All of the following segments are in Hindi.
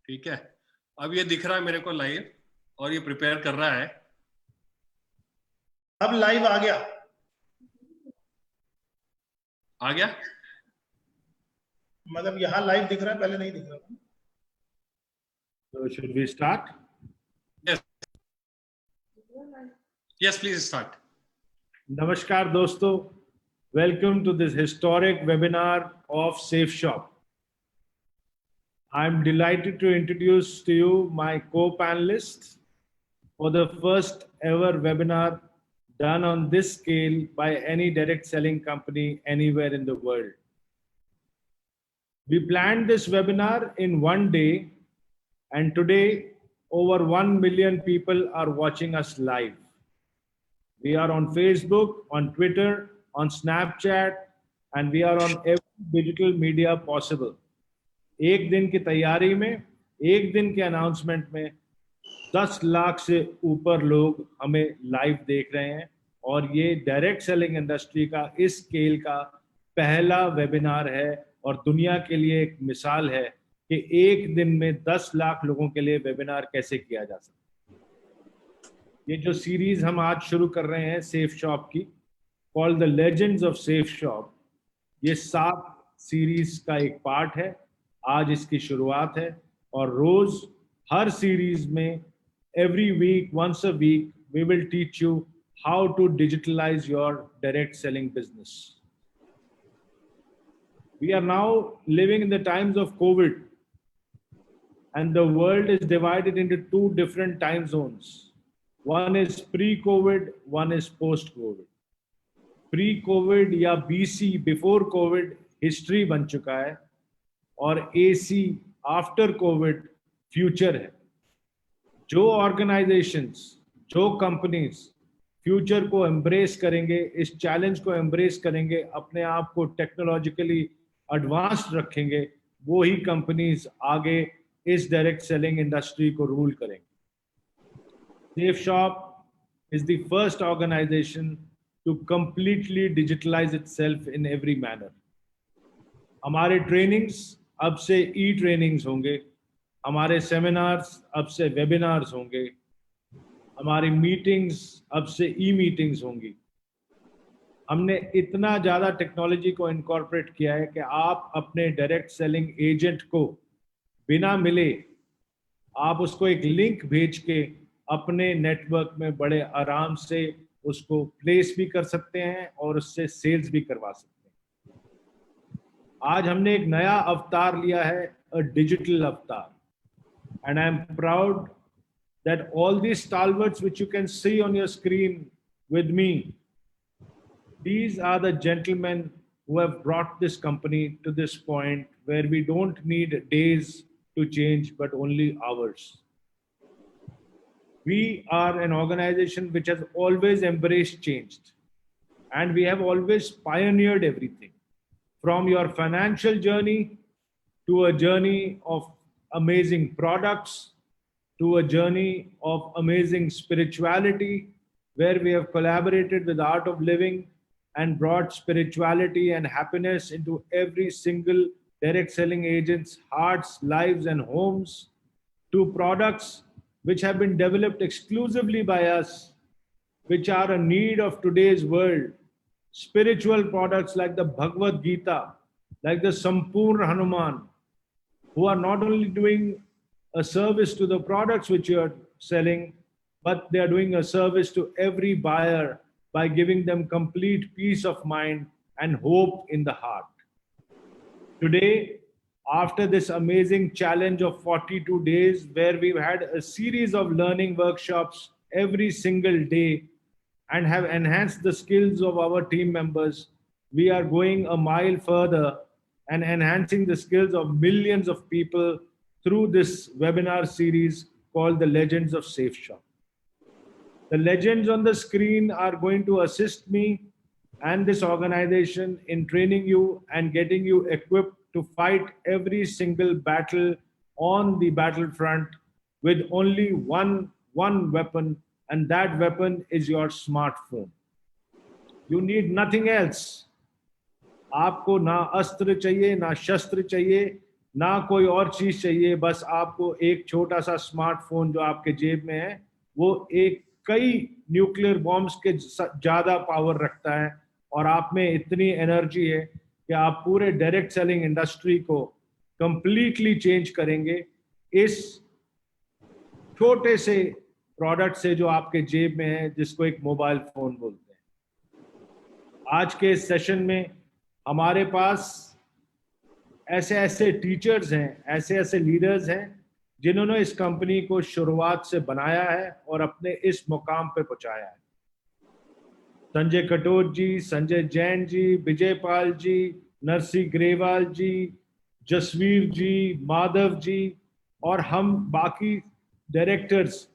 ठीक है, अब ये दिख रहा है मेरे को लाइव और ये प्रिपेयर कर रहा है। अब लाइव आ गया। आ गया? मतलब यहाँ लाइव दिख रहा है, पहले नहीं दिख रहा था। So should we start? Yes, please start. Namaskar दोस्तों, welcome to this historic webinar of Safe Shop. I'm delighted to introduce to you my co-panelists for the first ever webinar done on this scale by any direct selling company anywhere in the world. We planned this webinar in one day, and today over 1 million people are watching us live. We are on Facebook, on Twitter, on Snapchat, and we are on every digital media possible. एक दिन की तैयारी में, एक दिन के अनाउंसमेंट में 10 लाख से ऊपर लोग हमें लाइव देख रहे हैं, और ये डायरेक्ट सेलिंग इंडस्ट्री का इस स्केल का पहला वेबिनार है और दुनिया के लिए एक मिसाल है कि एक दिन में 10 लाख लोगों के लिए वेबिनार कैसे किया जा सकता है। ये जो सीरीज हम आज शुरू कर रहे हैं सेफ शॉप की, called the legends of safe shop, ये 7 सीरीज का एक पार्ट है। आज इसकी शुरुआत है और रोज हर सीरीज में every week, once a week, we will teach you how to digitalise your direct selling business. We are now living in the times of COVID, and the world is divided into 2 different time zones. One is pre-COVID, one is post-COVID. Pre-COVID या BC, before COVID, history बन चुका है, और AC, after COVID, future है। जो organizations, जो companies फ्यूचर को एम्ब्रेस करेंगे, इस चैलेंज को एम्ब्रेस करेंगे, अपने आप को टेक्नोलॉजिकली एडवांस्ड रखेंगे, वो ही कंपनीज आगे इस डायरेक्ट सेलिंग इंडस्ट्री को रूल करेंगे। Safe Shop is the first organisation to completely digitalise itself in every manner. हमारे ट्रेनिंग्स अब से ई ट्रेनिंग्स होंगे, हमारे सेमिनार्स अब से वेबिनार्स होंगे, हमारी मीटिंग्स अब से ई मीटिंग्स होंगी। हमने इतना ज़्यादा टेक्नोलॉजी को इनकॉर्पोरेट किया है कि आप अपने डायरेक्ट सेलिंग एजेंट को बिना मिले, आप उसको एक लिंक भेज के अपने नेटवर्क में बड़े आराम से उसको प्लेस भी कर सकते हैं और उससे सेल्स भी करवा सकते हैं। आज हमने एक नया अवतार लिया है, अ डिजिटल अवतार, and I am proud that all these stalwarts which you can see on your screen with me, these are the gentlemen who have brought this company to this point where we don't need days to change, but only hours. We are an organization which has always embraced change, and we have always pioneered everything, from your financial journey to a journey of amazing products, to a journey of amazing spirituality, where we have collaborated with Art of Living and brought spirituality and happiness into every single direct selling agent's hearts, lives, and homes, to products which have been developed exclusively by us, which are a need of today's world. Spiritual products like the Bhagavad Gita, like the Sampurna Hanuman, who are not only doing a service to the products which you are selling, but they are doing a service to every buyer by giving them complete peace of mind and hope in the heart. Today, after this amazing challenge of 42 days, where we've had a series of learning workshops every single day and have enhanced the skills of our team members, we are going a mile further and enhancing the skills of millions of people through this webinar series called the Legends of Safe Shop. The legends on the screen are going to assist me and this organization in training you and getting you equipped to fight every single battle on the battlefront with only one weapon, and that weapon is your smartphone. You need nothing else. आपको ना अस्त्र चाहिए, ना शस्त्र चाहिए, ना कोई और चीज चाहिए, बस आपको एक छोटा सा स्मार्टफोन जो आपके जेब में है वो एक कई न्यूक्लियर बॉम्ब्स के ज्यादा पावर रखता है, और आप में इतनी एनर्जी है कि आप पूरे डायरेक्ट सेलिंग इंडस्ट्री को कंप्लीटली चेंज करेंगे इस छोटे से प्रोडक्ट से जो आपके जेब में है, जिसको एक मोबाइल फोन बोलते हैं। आज के इस सेशन में हमारे पास ऐसे ऐसे टीचर्स हैं, ऐसे ऐसे लीडर्स हैं जिन्होंने इस कंपनी को शुरुआत से बनाया है और अपने इस मुकाम पे पहुंचाया है। संजय कटोच जी, संजय जैन जी, विजय पाल जी, नरसी ग्रेवाल जी, जसवीर जी, माधव जी और हम बाकी डायरेक्टर्स,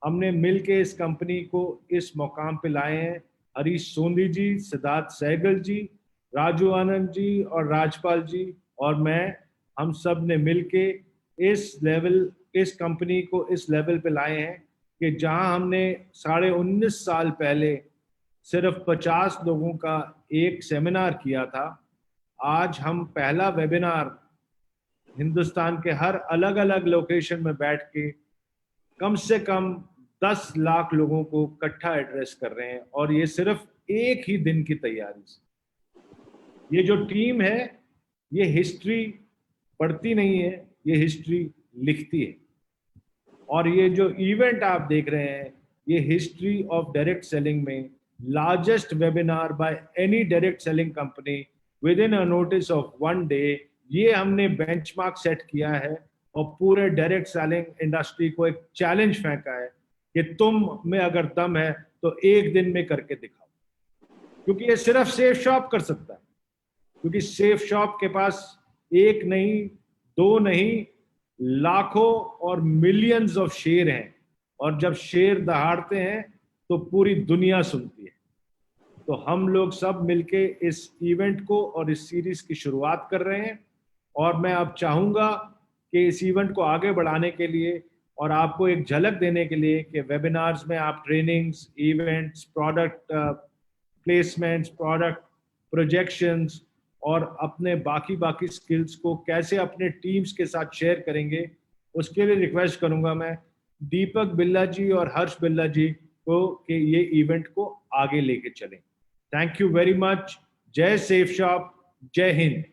हमने मिलके इस कंपनी को इस मुकाम पे लाए हैं। हरीश सोंदी जी, सिद्धार्थ सहगल जी, राजू आनंद जी और राजपाल जी और मैं, हम सब ने मिलके इस कंपनी को इस लेवल पे लाए हैं कि जहां हमने 19.5 साल पहले सिर्फ 50 लोगों का एक सेमिनार किया था, आज हम पहला वेबिनार हिंदुस्तान के हर अलग अलग लोकेशन में बैठ के कम से कम 10 लाख लोगों को इकट्ठा एड्रेस कर रहे हैं, और ये सिर्फ एक ही दिन की तैयारी से। ये जो टीम है ये हिस्ट्री पढ़ती नहीं है, ये हिस्ट्री लिखती है। और ये जो इवेंट आप देख रहे हैं ये हिस्ट्री ऑफ डायरेक्ट सेलिंग में largest webinar by any direct selling company with in a notice of 1 day, ये हमने बेंचमार्क सेट किया है और पूरे डायरेक्ट सेलिंग इंडस्ट्री को एक चैलेंज फेंका है कि तुम में अगर दम है तो एक दिन में करके दिखाओ। क्योंकि ये सिर्फ सेफ शॉप कर सकता है, क्योंकि सेफ शॉप के पास एक नहीं, दो नहीं, लाखों और मिलियंस ऑफ शेर हैं, और जब शेर दहाड़ते हैं तो पूरी दुनिया सुनती है। तो हम लोग सब मिलके इस इवेंट को और इस सीरीज की शुरुआत कर रहे हैं, और मैं अब चाहूंगा कि इस इवेंट को आगे बढ़ाने के लिए और आपको एक झलक देने के लिए कि वेबिनार्स में आप trainings, events, product placements, product projections और अपने बाकी स्किल्स को कैसे अपने टीम्स के साथ शेयर करेंगे, उसके लिए रिक्वेस्ट करूंगा मैं दीपक बिल्ला जी और हर्ष बिल्ला जी को कि ये इवेंट को आगे लेके चलें। Thank you very much. जय सेफ शॉप, जय हिंद।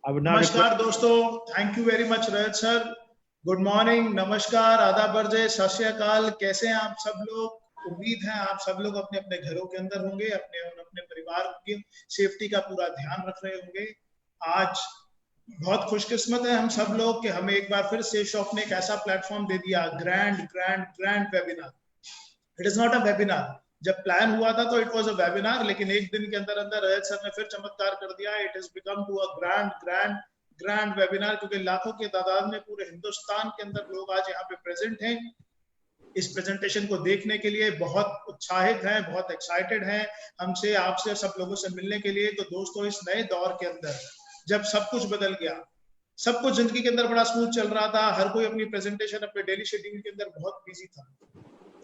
नमस्कार दोस्तों, thank you very much Rajat sir. Good morning, नमस्कार, आदाब, बरजे, सत श्री अकाल। कैसे हैं आप सब लोग? उम्मीद है आप सब लोग अपने अपने घरों के अंदर होंगे, अपने अपने परिवार की सेफ्टी का पूरा ध्यान रख रहे होंगे। आज बहुत खुशकिस्मत है हम सब लोग कि हमें एक बार फिर सेफ शॉप ने एक ऐसा प्लेटफॉर्म दे दिया, grand webinar. It is not a webinar. जब प्लान हुआ था तो इट वाज अ वेबिनार, लेकिन एक दिन के अंदर अंदर रजत सर ने फिर चमत्कार कर दिया। It is become to a grand webinar, क्योंकि लाखों के तादाद में पूरे हिंदुस्तान के अंदर लोग आज यहाँ पे प्रेजेंट हैं। इस प्रेजेंटेशन को देखने के लिए बहुत उत्साहित हैं, बहुत एक्साइटेड हैं हमसे, आपसे, सब लोगों से मिलने के लिए। तो दोस्तों, इस नए दौर के अंदर जब सब कुछ बदल गया, सब कुछ जिंदगी के अंदर बड़ा स्मूथ चल रहा था, हर कोई अपनी प्रेजेंटेशन अपने डेली शेड्यूल के अंदर बहुत बिजी था,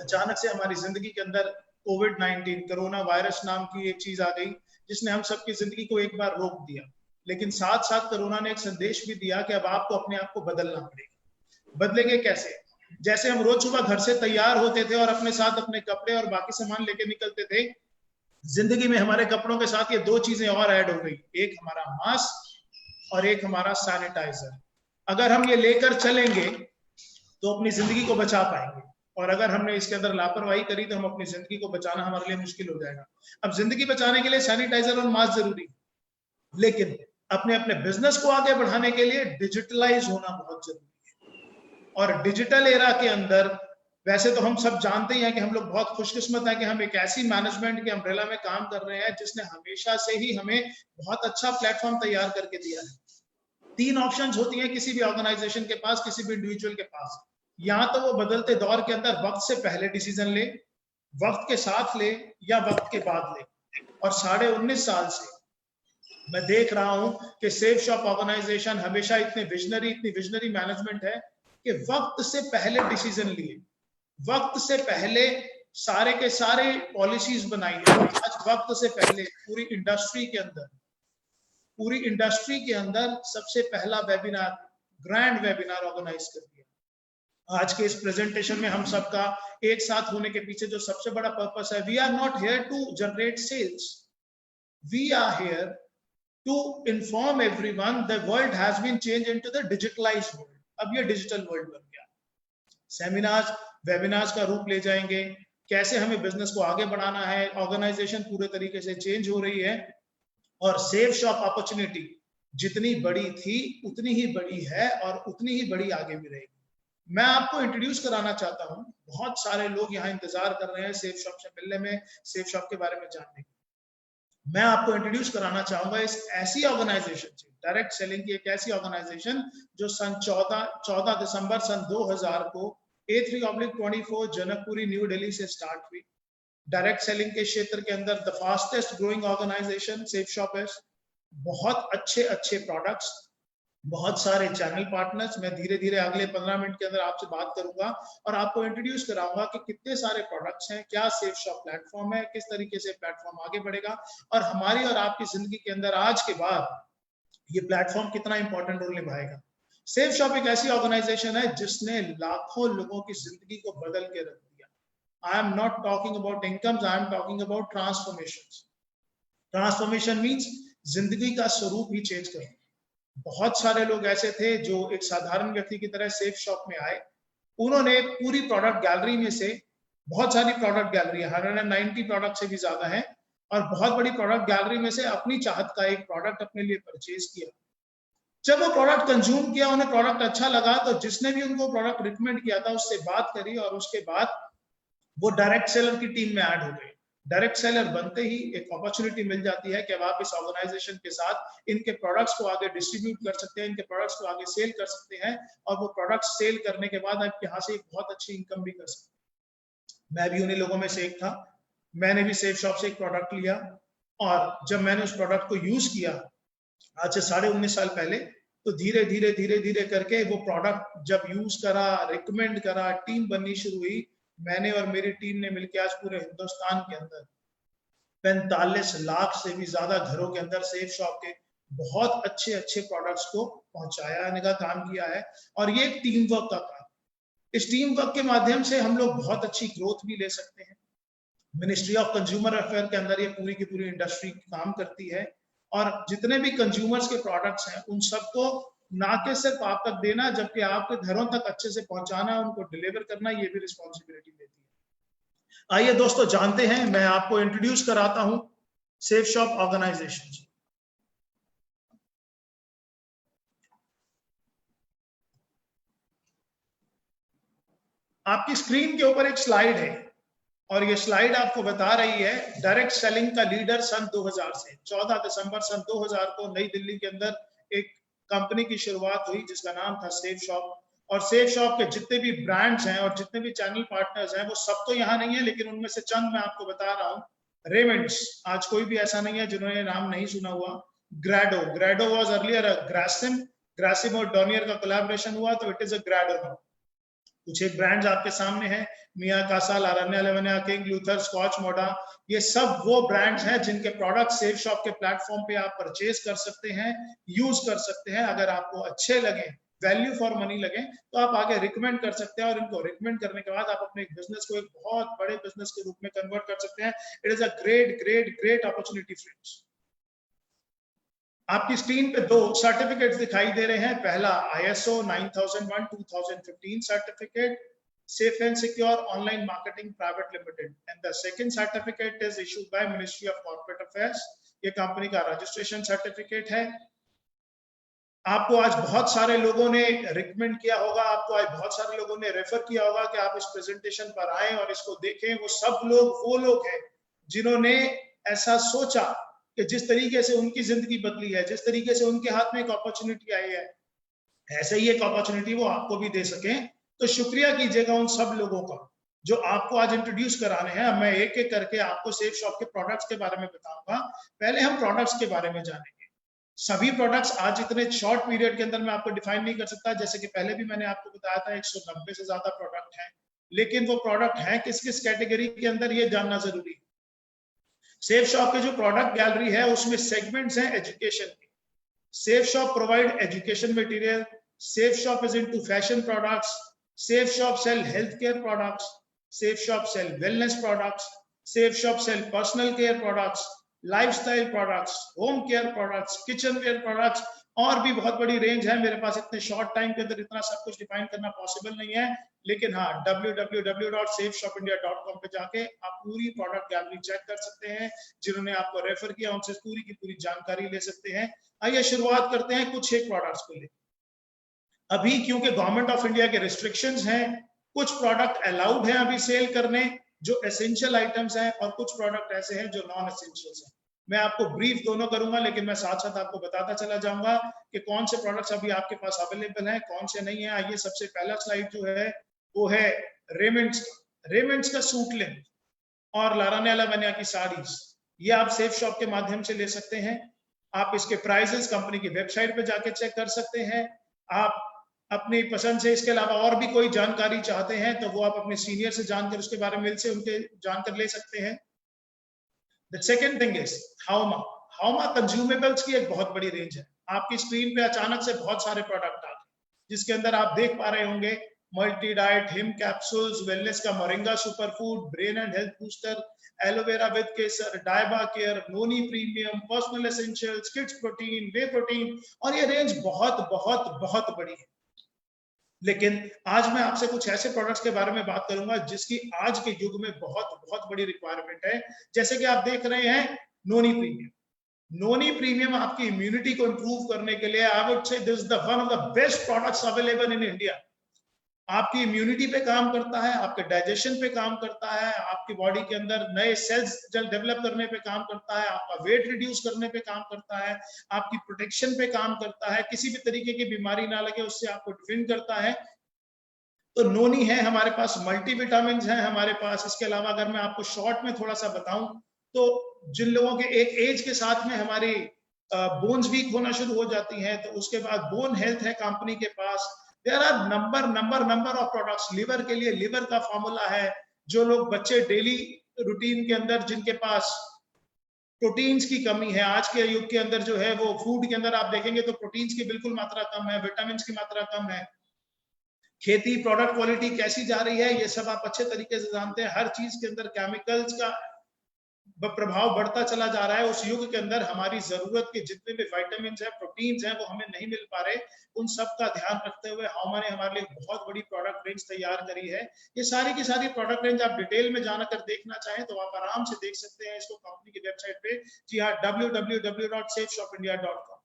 अचानक से हमारी जिंदगी के अंदर कोविड-19 कोरोना वायरस नाम की एक चीज आ गई, जिसने हम सबकी जिंदगी को एक बार रोक दिया। लेकिन साथ साथ कोरोना ने एक संदेश भी दिया कि अब आपको अपने आप को बदलना पड़ेगा। बदलेंगे कैसे? जैसे हम रोज सुबह घर से तैयार होते थे और अपने साथ अपने कपड़े और बाकी सामान लेके निकलते थे, जिंदगी में हमारे कपड़ों के साथ ये दो चीजें और ऐड हो गई, एक हमारा मास्क और एक हमारा सैनिटाइजर। अगर हम ये लेकर चलेंगे तो अपनी जिंदगी को बचा पाएंगे, और अगर हमने इसके अंदर लापरवाही करी तो हम अपनी जिंदगी को बचाना हमारे लिए मुश्किल हो जाएगा। अब जिंदगी बचाने के लिए सैनिटाइजर और मास्क जरूरी है, लेकिन अपने अपने बिजनेस को आगे बढ़ाने के लिए डिजिटलाइज होना बहुत जरूरी है। और डिजिटल एरा के अंदर वैसे तो हम सब जानते ही हैं कि हम लोग बहुत खुशकिस्मत हैं कि हम एक ऐसी मैनेजमेंट के अम्ब्रेला में काम कर रहे हैं जिसने हमेशा से ही हमें बहुत अच्छा प्लेटफॉर्म तैयार करके दिया है। 3 ऑप्शंस होती हैं किसी भी ऑर्गेनाइजेशन के पास, किसी भी इंडिविजुअल के पास। या तो वो बदलते दौर के अंदर वक्त से पहले डिसीजन ले, वक्त के साथ ले, या वक्त के बाद ले। और 19.5 साल से मैं देख रहा हूं कि सेफ शॉप ऑर्गेनाइजेशन हमेशा इतनी विजनरी मैनेजमेंट है कि वक्त से पहले डिसीजन लिए, वक्त से पहले सारे के सारे पॉलिसीज बनाई है। आज वक्त से पहले पूरी इंडस्ट्री के अंदर सबसे पहला वेबिनार, ग्रैंड वेबिनार ऑर्गेनाइज कर दिया। आज के इस प्रेजेंटेशन में हम सबका एक साथ होने के पीछे जो सबसे बड़ा पर्पस है, we are not here to generate sales, we are here to inform everyone the world has been change into the digitalised world. अब ये डिजिटल वर्ल्ड बन गया। सेमिनार्स, वेबिनार्स का रूप ले जाएंगे, कैसे हमें बिजनेस को आगे बढ़ाना है, ऑर्गेनाइजेशन पूरे तरीके से चेंज हो रही है और सेफ शॉप अपॉर्चुनिटी जितनी बड़ी थी उतनी ही बड़ी है और उतनी ही बड़ी आगे भी रहेगी। मैं आपको इंट्रोड्यूस कराना चाहता हूं, बहुत सारे लोग यहाँ इंतजार कर रहे हैं सेफ शॉप से मिलने में, सेफ शॉप के बारे में जानने की। मैं आपको इंट्रोड्यूस कराना चाहूंगा इस ऐसी ऑर्गेनाइजेशन से, डायरेक्ट सेलिंग की एक ऐसी ऑर्गेनाइजेशन जो सन 14 दिसंबर सन 2000 को A3/24 जनकपुरी न्यू दिल्ली से स्टार्ट हुई। डायरेक्ट सेलिंग के क्षेत्र के अंदर the fastest growing organisation Safe Shop है। बहुत अच्छे प्रोडक्ट्स, बहुत सारे चैनल पार्टनर्स। मैं धीरे धीरे अगले 15 मिनट के अंदर आपसे बात करूंगा और आपको इंट्रोड्यूस कराऊंगा कि कितने सारे प्रोडक्ट्स हैं, क्या सेफ शॉप प्लेटफॉर्म है, किस तरीके से प्लेटफॉर्म आगे बढ़ेगा और हमारी और आपकी जिंदगी के अंदर आज के बाद ये प्लेटफॉर्म कितना इंपॉर्टेंट रोल निभाएगा। सेफ शॉप एक ऐसी ऑर्गेनाइजेशन है जिसने लाखों लोगों की जिंदगी को बदल के रख दिया। I am not talking about incomes, I am talking about transformations. Transformation means जिंदगी का स्वरूप ही चेंज करना। बहुत सारे लोग ऐसे थे जो एक साधारण व्यक्ति की तरह सेफ शॉप में आए, उन्होंने पूरी प्रोडक्ट गैलरी में से, बहुत सारी प्रोडक्ट गैलरी है, 190 प्रोडक्ट से भी ज्यादा है, और बहुत बड़ी प्रोडक्ट गैलरी में से अपनी चाहत का एक प्रोडक्ट अपने लिए परचेज किया। जब वो प्रोडक्ट कंज्यूम किया, उन्हें प्रोडक्ट अच्छा लगा, तो जिसने भी उनको प्रोडक्ट रिकमेंड किया था उससे बात करी और उसके बाद वो डायरेक्ट सेलर की टीम में ऐड हो गए। डायरेक्ट सेलर बनते ही एक अपॉर्चुनिटी मिल जाती है कि अब आप इस ऑर्गेनाइजेशन के साथ इनके प्रोडक्ट्स को आगे डिस्ट्रीब्यूट कर सकते हैं, इनके प्रोडक्ट्स को आगे सेल कर सकते हैं और वो प्रोडक्ट्स सेल करने के बाद आप यहाँ से एक बहुत अच्छी इनकम भी कर सकते हैं। मैं भी उन्हीं लोगों में से एक था। मैंने भी सेफ शॉप से एक प्रोडक्ट लिया और जब मैंने उस प्रोडक्ट को यूज किया आज से 19.5 साल पहले, तो धीरे धीरे करके वो प्रोडक्ट जब यूज करा, रिकमेंड करा, टीम बननी शुरू हुई। मैंने और मेरी टीम ने मिलकर आज पूरे हिंदुस्तान के अंदर 45 लाख से भी ज्यादा घरों के अंदर सेफ शॉप के बहुत अच्छे प्रोडक्ट्स को पहुंचाने का काम किया है। और ये एक टीम वर्क का काम। इस टीम वर्क के माध्यम से हम लोग बहुत अच्छी ग्रोथ भी ले सकते हैं। मिनिस्ट्री ऑफ कंज्यूमर अफेयर के अंदर ये पूरी की पूरी इंडस्ट्री काम करती है और जितने भी कंज्यूमर्स के प्रोडक्ट्स हैं उन सबको ना कि सिर्फ आप तक देना, जबकि आपके घरों तक अच्छे से पहुंचाना, उनको डिलीवर करना, ये भी रिस्पॉन्सिबिलिटी देती है। आइए दोस्तों जानते हैं, मैं आपको इंट्रोड्यूस कराता हूं सेफ शॉप ऑर्गेनाइजेशन। आपकी स्क्रीन के ऊपर एक स्लाइड है और ये स्लाइड आपको बता रही है डायरेक्ट सेलिंग का लीडर सन 2000 से 14 दिसंबर सन 2000 को नई दिल्ली के अंदर एक कंपनी की शुरुआत हुई जिसका नाम था सेफ शॉप। और सेफ शॉप के जितने भी ब्रांड्स हैं और जितने भी चैनल पार्टनर्स हैं वो सब तो यहाँ नहीं है, लेकिन उनमें से चंद मैं आपको बता रहा हूँ। रेमंड्स, आज कोई भी ऐसा नहीं है जिन्होंने नाम नहीं सुना हुआ। ग्रेडो वाज अर्लियर ग्रासिम और डॉनियर का कोलैबोरेशन हुआ तो इट इज अ ग्रेडो नाउ। कुछ एक ब्रांड्स आपके सामने हैं, मिया कासा, लारन्या लेवनिया, किंग, लूथर, स्कॉच मोडा। ये सब वो ब्रांड्स हैं जिनके प्रोडक्ट सेफ शॉप के प्लेटफॉर्म पे आप परचेज कर सकते हैं, यूज कर सकते हैं। अगर आपको अच्छे लगे, वैल्यू फॉर मनी लगे, तो आप आगे रिकमेंड कर सकते हैं और इनको रिकमेंड करने के बाद आप अपने बिजनेस को एक बहुत बड़े बिजनेस के रूप में कन्वर्ट कर सकते हैं। It is a great opportunity friends. आपकी स्क्रीन पे 2 सर्टिफिकेट्स दिखाई दे रहे हैं। पहला ISO 9001:2015 certificate, Safe and Secure Online Marketing Private Limited, and the second certificate is issued by Ministry of Corporate Affairs. ये कंपनी का रजिस्ट्रेशन सर्टिफिकेट है। आपको आज बहुत सारे लोगों ने रिकमेंड किया होगा, आपको आज बहुत सारे लोगों ने रेफर किया होगा कि आप इस प्रेजेंटेशन पर आए और इसको देखें। वो सब लोग वो लोग हैं जिन्होंने ऐसा सोचा कि जिस तरीके से उनकी जिंदगी बदली है, जिस तरीके से उनके हाथ में एक अपॉर्चुनिटी आई है, ऐसे ही एक अपॉर्चुनिटी वो आपको भी दे सकें। तो शुक्रिया कीजिएगा उन सब लोगों का जो आपको आज इंट्रोड्यूस कराने हैं। मैं एक एक करके आपको सेफ शॉप के प्रोडक्ट्स के बारे में बताऊंगा। पहले हम प्रोडक्ट्स के बारे में जानेंगे। सभी प्रोडक्ट्स आज इतने शॉर्ट पीरियड के अंदर मैं आपको डिफाइन नहीं कर सकता। जैसे कि पहले भी मैंने आपको बताया था 190 से ज्यादा प्रोडक्ट हैं। लेकिन वो प्रोडक्ट है किस किस कैटेगरी के अंदर, ये जानना जरूरी है। सेफ शॉप के जो प्रोडक्ट गैलरी है उसमें सेगमेंट्स हैं एजुकेशन के। Safe Shop provide education material, Safe Shop is into fashion products, Safe Shop sell health care products, Safe Shop sell wellness products, Safe Shop sell personal care products, lifestyle products, home care products, kitchenware products, और भी बहुत बड़ी रेंज है। मेरे पास इतने शॉर्ट टाइम के अंदर इतना सब कुछ डिफाइन करना पॉसिबल नहीं है, लेकिन हाँ www.safeshopindia.com पे जाके आप पूरी प्रोडक्ट गैलरी चेक कर सकते हैं। जिन्होंने आपको रेफर किया उनसे पूरी की पूरी जानकारी ले सकते हैं। आइए शुरुआत करते हैं कुछ एक प्रोडक्ट्स को लेकर। अभी क्योंकि गवर्नमेंट ऑफ इंडिया के रिस्ट्रिक्शंस हैं, कुछ प्रोडक्ट अलाउड हैं अभी सेल करने जो एसेंशियल आइटम्स हैं, और कुछ प्रोडक्ट ऐसे हैं जो नॉन एसेंशियल्स हैं। मैं आपको ब्रीफ दोनों करूंगा, लेकिन मैं साथ साथ आपको बताता चला जाऊंगा कि कौन से प्रोडक्ट्स अभी आपके पास अवेलेबल हैं, कौन से नहीं है। आइए सबसे पहला स्लाइड जो है वो है रेमंड्स का सूट लेंथ और लारानेला वनिया की साड़ीज। ये आप सेफ शॉप के माध्यम से ले सकते हैं। आप इसके प्राइसेस कंपनी की वेबसाइट पे जाके चेक कर सकते हैं। आप अपनी पसंद से इसके अलावा और भी कोई जानकारी चाहते हैं तो वो आप अपने सीनियर से जानकर उसके बारे में से उनके जानकर ले सकते हैं। The second thing is हाउमा कंज्यूमेबल्स की एक बहुत बड़ी रेंज है। आपकी स्क्रीन पे अचानक से बहुत सारे प्रोडक्ट आ गए, जिसके अंदर आप देख पा रहे होंगे multi diet, him capsules, wellness का moringa superfood, brain and health booster, aloe vera with kesar, डायबा care, noni premium, personal essentials, kids protein, whey protein, और ये रेंज बहुत बहुत बहुत बड़ी है। लेकिन आज मैं आपसे कुछ ऐसे प्रोडक्ट्स के बारे में बात करूंगा जिसकी आज के युग में बहुत बहुत बड़ी रिक्वायरमेंट है। जैसे कि आप देख रहे हैं नोनी प्रीमियम। नोनी प्रीमियम आपकी इम्यूनिटी को इंप्रूव करने के लिए I would say this is the one of the best products available in India. आपकी इम्यूनिटी पे काम करता है, आपके डाइजेशन पे काम करता है, आपकी बॉडी के अंदर नए सेल्स डेवलप करने पे काम करता है, आपका वेट रिड्यूस करने पे काम करता है, आपकी प्रोटेक्शन पे काम करता है, किसी भी तरीके की बीमारी ना लगे उससे आपको डिफेंड करता है। तो नोनी है हमारे पास, मल्टीविटामिन है हमारे पास। इसके अलावा अगर मैं आपको शॉर्ट में थोड़ा सा बताऊं तो जिन लोगों के एक एज के साथ में हमारी बोन्स वीक होना शुरू हो जाती हैं, तो उसके बाद बोन हेल्थ है कंपनी के पास। There are number of products. Liver के लिए लिवर का फॉर्मूला है। जो लोग बच्चे डेली रूटीन के अंदर जिनके पास प्रोटीन्स की कमी है, आज के युग के अंदर जो है वो फूड के अंदर आप देखेंगे तो प्रोटीन्स की बिल्कुल मात्रा कम है, विटामिन की मात्रा कम है। खेती प्रोडक्ट क्वालिटी कैसी जा रही है ये सब आप अच्छे तरीके से जानते हैं। हर चीज के अंदर केमिकल्स का प्रभाव बढ़ता चला जा रहा है। उस युग के अंदर हमारी जरूरत के जितने भी विटामिन है, प्रोटीन्स हैं, वो हमें नहीं मिल पा रहे। उन सब का ध्यान रखते हुए हाउमा ने हमारे लिए बहुत बड़ी प्रोडक्ट रेंज तैयार करी है। ये सारी की सारी प्रोडक्ट रेंज आप डिटेल में जाकर देखना चाहें तो आप आराम से देख सकते हैं इसको कंपनी की वेबसाइट पे। जी हाँ, www.safeshopindia.com।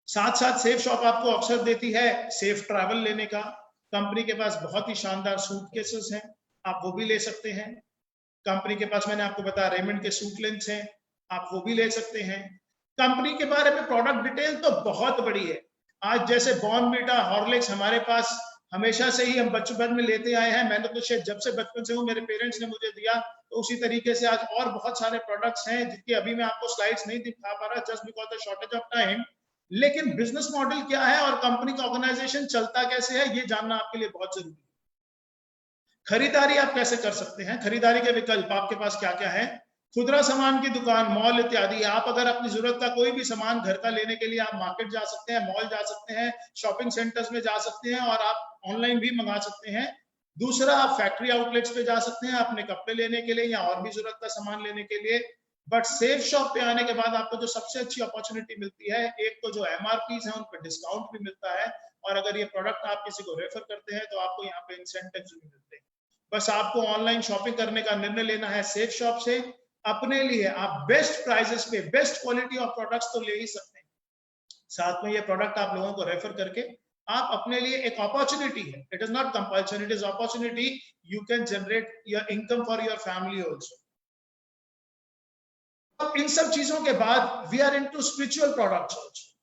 साथ साथ सेफ शॉप आपको अवसर देती है सेफ ट्रैवल लेने का। कंपनी के पास बहुत ही शानदार सूटकेसेस हैं, आप वो भी ले सकते हैं। कंपनी के पास मैंने आपको बताया रेमंड के सूट लेंस हैं, आप वो भी ले सकते हैं। कंपनी के बारे में प्रोडक्ट डिटेल तो बहुत बड़ी है। आज जैसे बॉर्नवीटा, हॉर्लिक्स हमारे पास हमेशा से ही हम बचपन में लेते आए हैं। मैंने तो शायद जब से बचपन से हूँ, मेरे पेरेंट्स ने मुझे दिया, तो उसी तरीके से आज और बहुत सारे प्रोडक्ट्स हैं जिनकी अभी मैं आपको स्लाइड्स नहीं दिखा पा रहा just because the shortage of time. लेकिन बिजनेस मॉडल क्या है और कंपनी का ऑर्गेनाइजेशन चलता कैसे है ये जानना आपके लिए बहुत जरूरी है। खरीदारी आप कैसे कर सकते हैं, खरीदारी के विकल्प आपके पास क्या क्या है। खुदरा सामान की दुकान, मॉल इत्यादि। आप अगर अपनी जरूरत का कोई भी सामान घर का लेने के लिए आप मार्केट जा सकते हैं, मॉल जा सकते हैं, शॉपिंग सेंटर्स में जा सकते हैं, और आप ऑनलाइन भी मंगा सकते हैं। दूसरा, आप फैक्ट्री आउटलेट्स पे जा सकते हैं अपने कपड़े लेने के लिए या और भी जरूरत का सामान लेने के लिए। बट सेफ शॉप पे आने के बाद आपको जो सबसे अच्छी अपॉर्चुनिटी मिलती है, एक तो जो एमआरपीज है उन पर डिस्काउंट भी मिलता है, और अगर ये प्रोडक्ट आप किसी को रेफर करते हैं तो आपको यहाँ पे इंसेंटिव्स भी मिलते हैं। बस आपको ऑनलाइन शॉपिंग करने का निर्णय लेना है सेफ शॉप से। अपने लिए आप बेस्ट प्राइसेस पे बेस्ट क्वालिटी ऑफ प्रोडक्ट्स तो ले ही सकते हैं, साथ में ये प्रोडक्ट आप लोगों को रेफर करके आप अपने लिए एक अपॉर्चुनिटी है, it is not compulsion, it is opportunity, you can generate your income for your family also. इन सब चीजों के बाद we are into spiritual products also.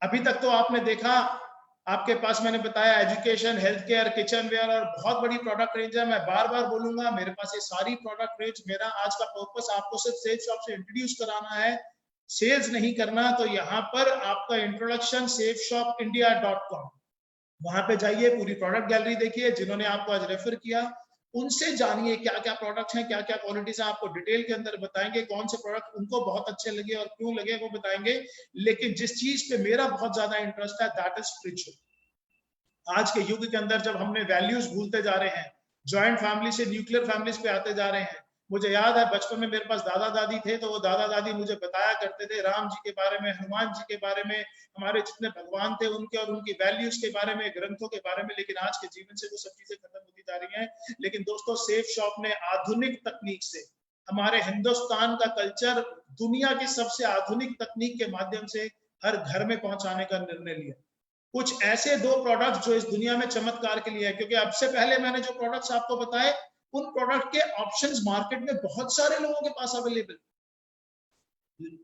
अभी तक तो आपने देखा, आपके पास मैंने बताया education, health care, kitchenware और बहुत बड़ी प्रोडक्ट रेंज है। मैं बार बार बोलूंगा, मेरे पास ये सारी प्रोडक्ट रेंज, मेरा आज का पर्पस आपको सिर्फ सेफ शॉप से इंट्रोड्यूस कराना है, सेल्स नहीं करना। तो यहाँ पर आपका इंट्रोडक्शन safeshopindia.com, वहां पे जाइए, पूरी प्रोडक्ट गैलरी देखिए, जिन्होंने आपको आज रेफर किया उनसे जानिए क्या क्या प्रोडक्ट्स हैं, क्या क्या क्वालिटीज हैं, आपको डिटेल के अंदर बताएंगे कौन से प्रोडक्ट उनको बहुत अच्छे लगे और क्यों लगे वो बताएंगे। लेकिन जिस चीज पे मेरा बहुत ज्यादा इंटरेस्ट है दैट इज स्पिरिचुअल। आज के युग के अंदर जब हमने वैल्यूज भूलते जा रहे हैं, जॉइंट फैमिली से न्यूक्लियर फैमिलीज पे आते जा रहे हैं। मुझे याद है बचपन में मेरे पास दादा दादी थे, तो वो दादा दादी मुझे बताया करते थे राम जी के बारे में, हनुमान जी के बारे में, हमारे जितने भगवान थे उनके और उनकी वैल्यूज के बारे में, ग्रंथों के बारे में। लेकिन आज के जीवन से वो सब चीजें खत्म होती जा रही हैं। लेकिन दोस्तों सेफ शॉप ने आधुनिक तकनीक से हमारे हिंदुस्तान का कल्चर दुनिया की सबसे आधुनिक तकनीक के माध्यम से हर घर में पहुंचाने का निर्णय लिया। कुछ ऐसे 2 प्रोडक्ट जो इस दुनिया में चमत्कार के लिए है, क्योंकि अब से पहले मैंने जो प्रोडक्ट्स आपको बताए उन प्रोडक्ट के ऑप्शंस मार्केट में बहुत सारे लोगों के पास अवेलेबल।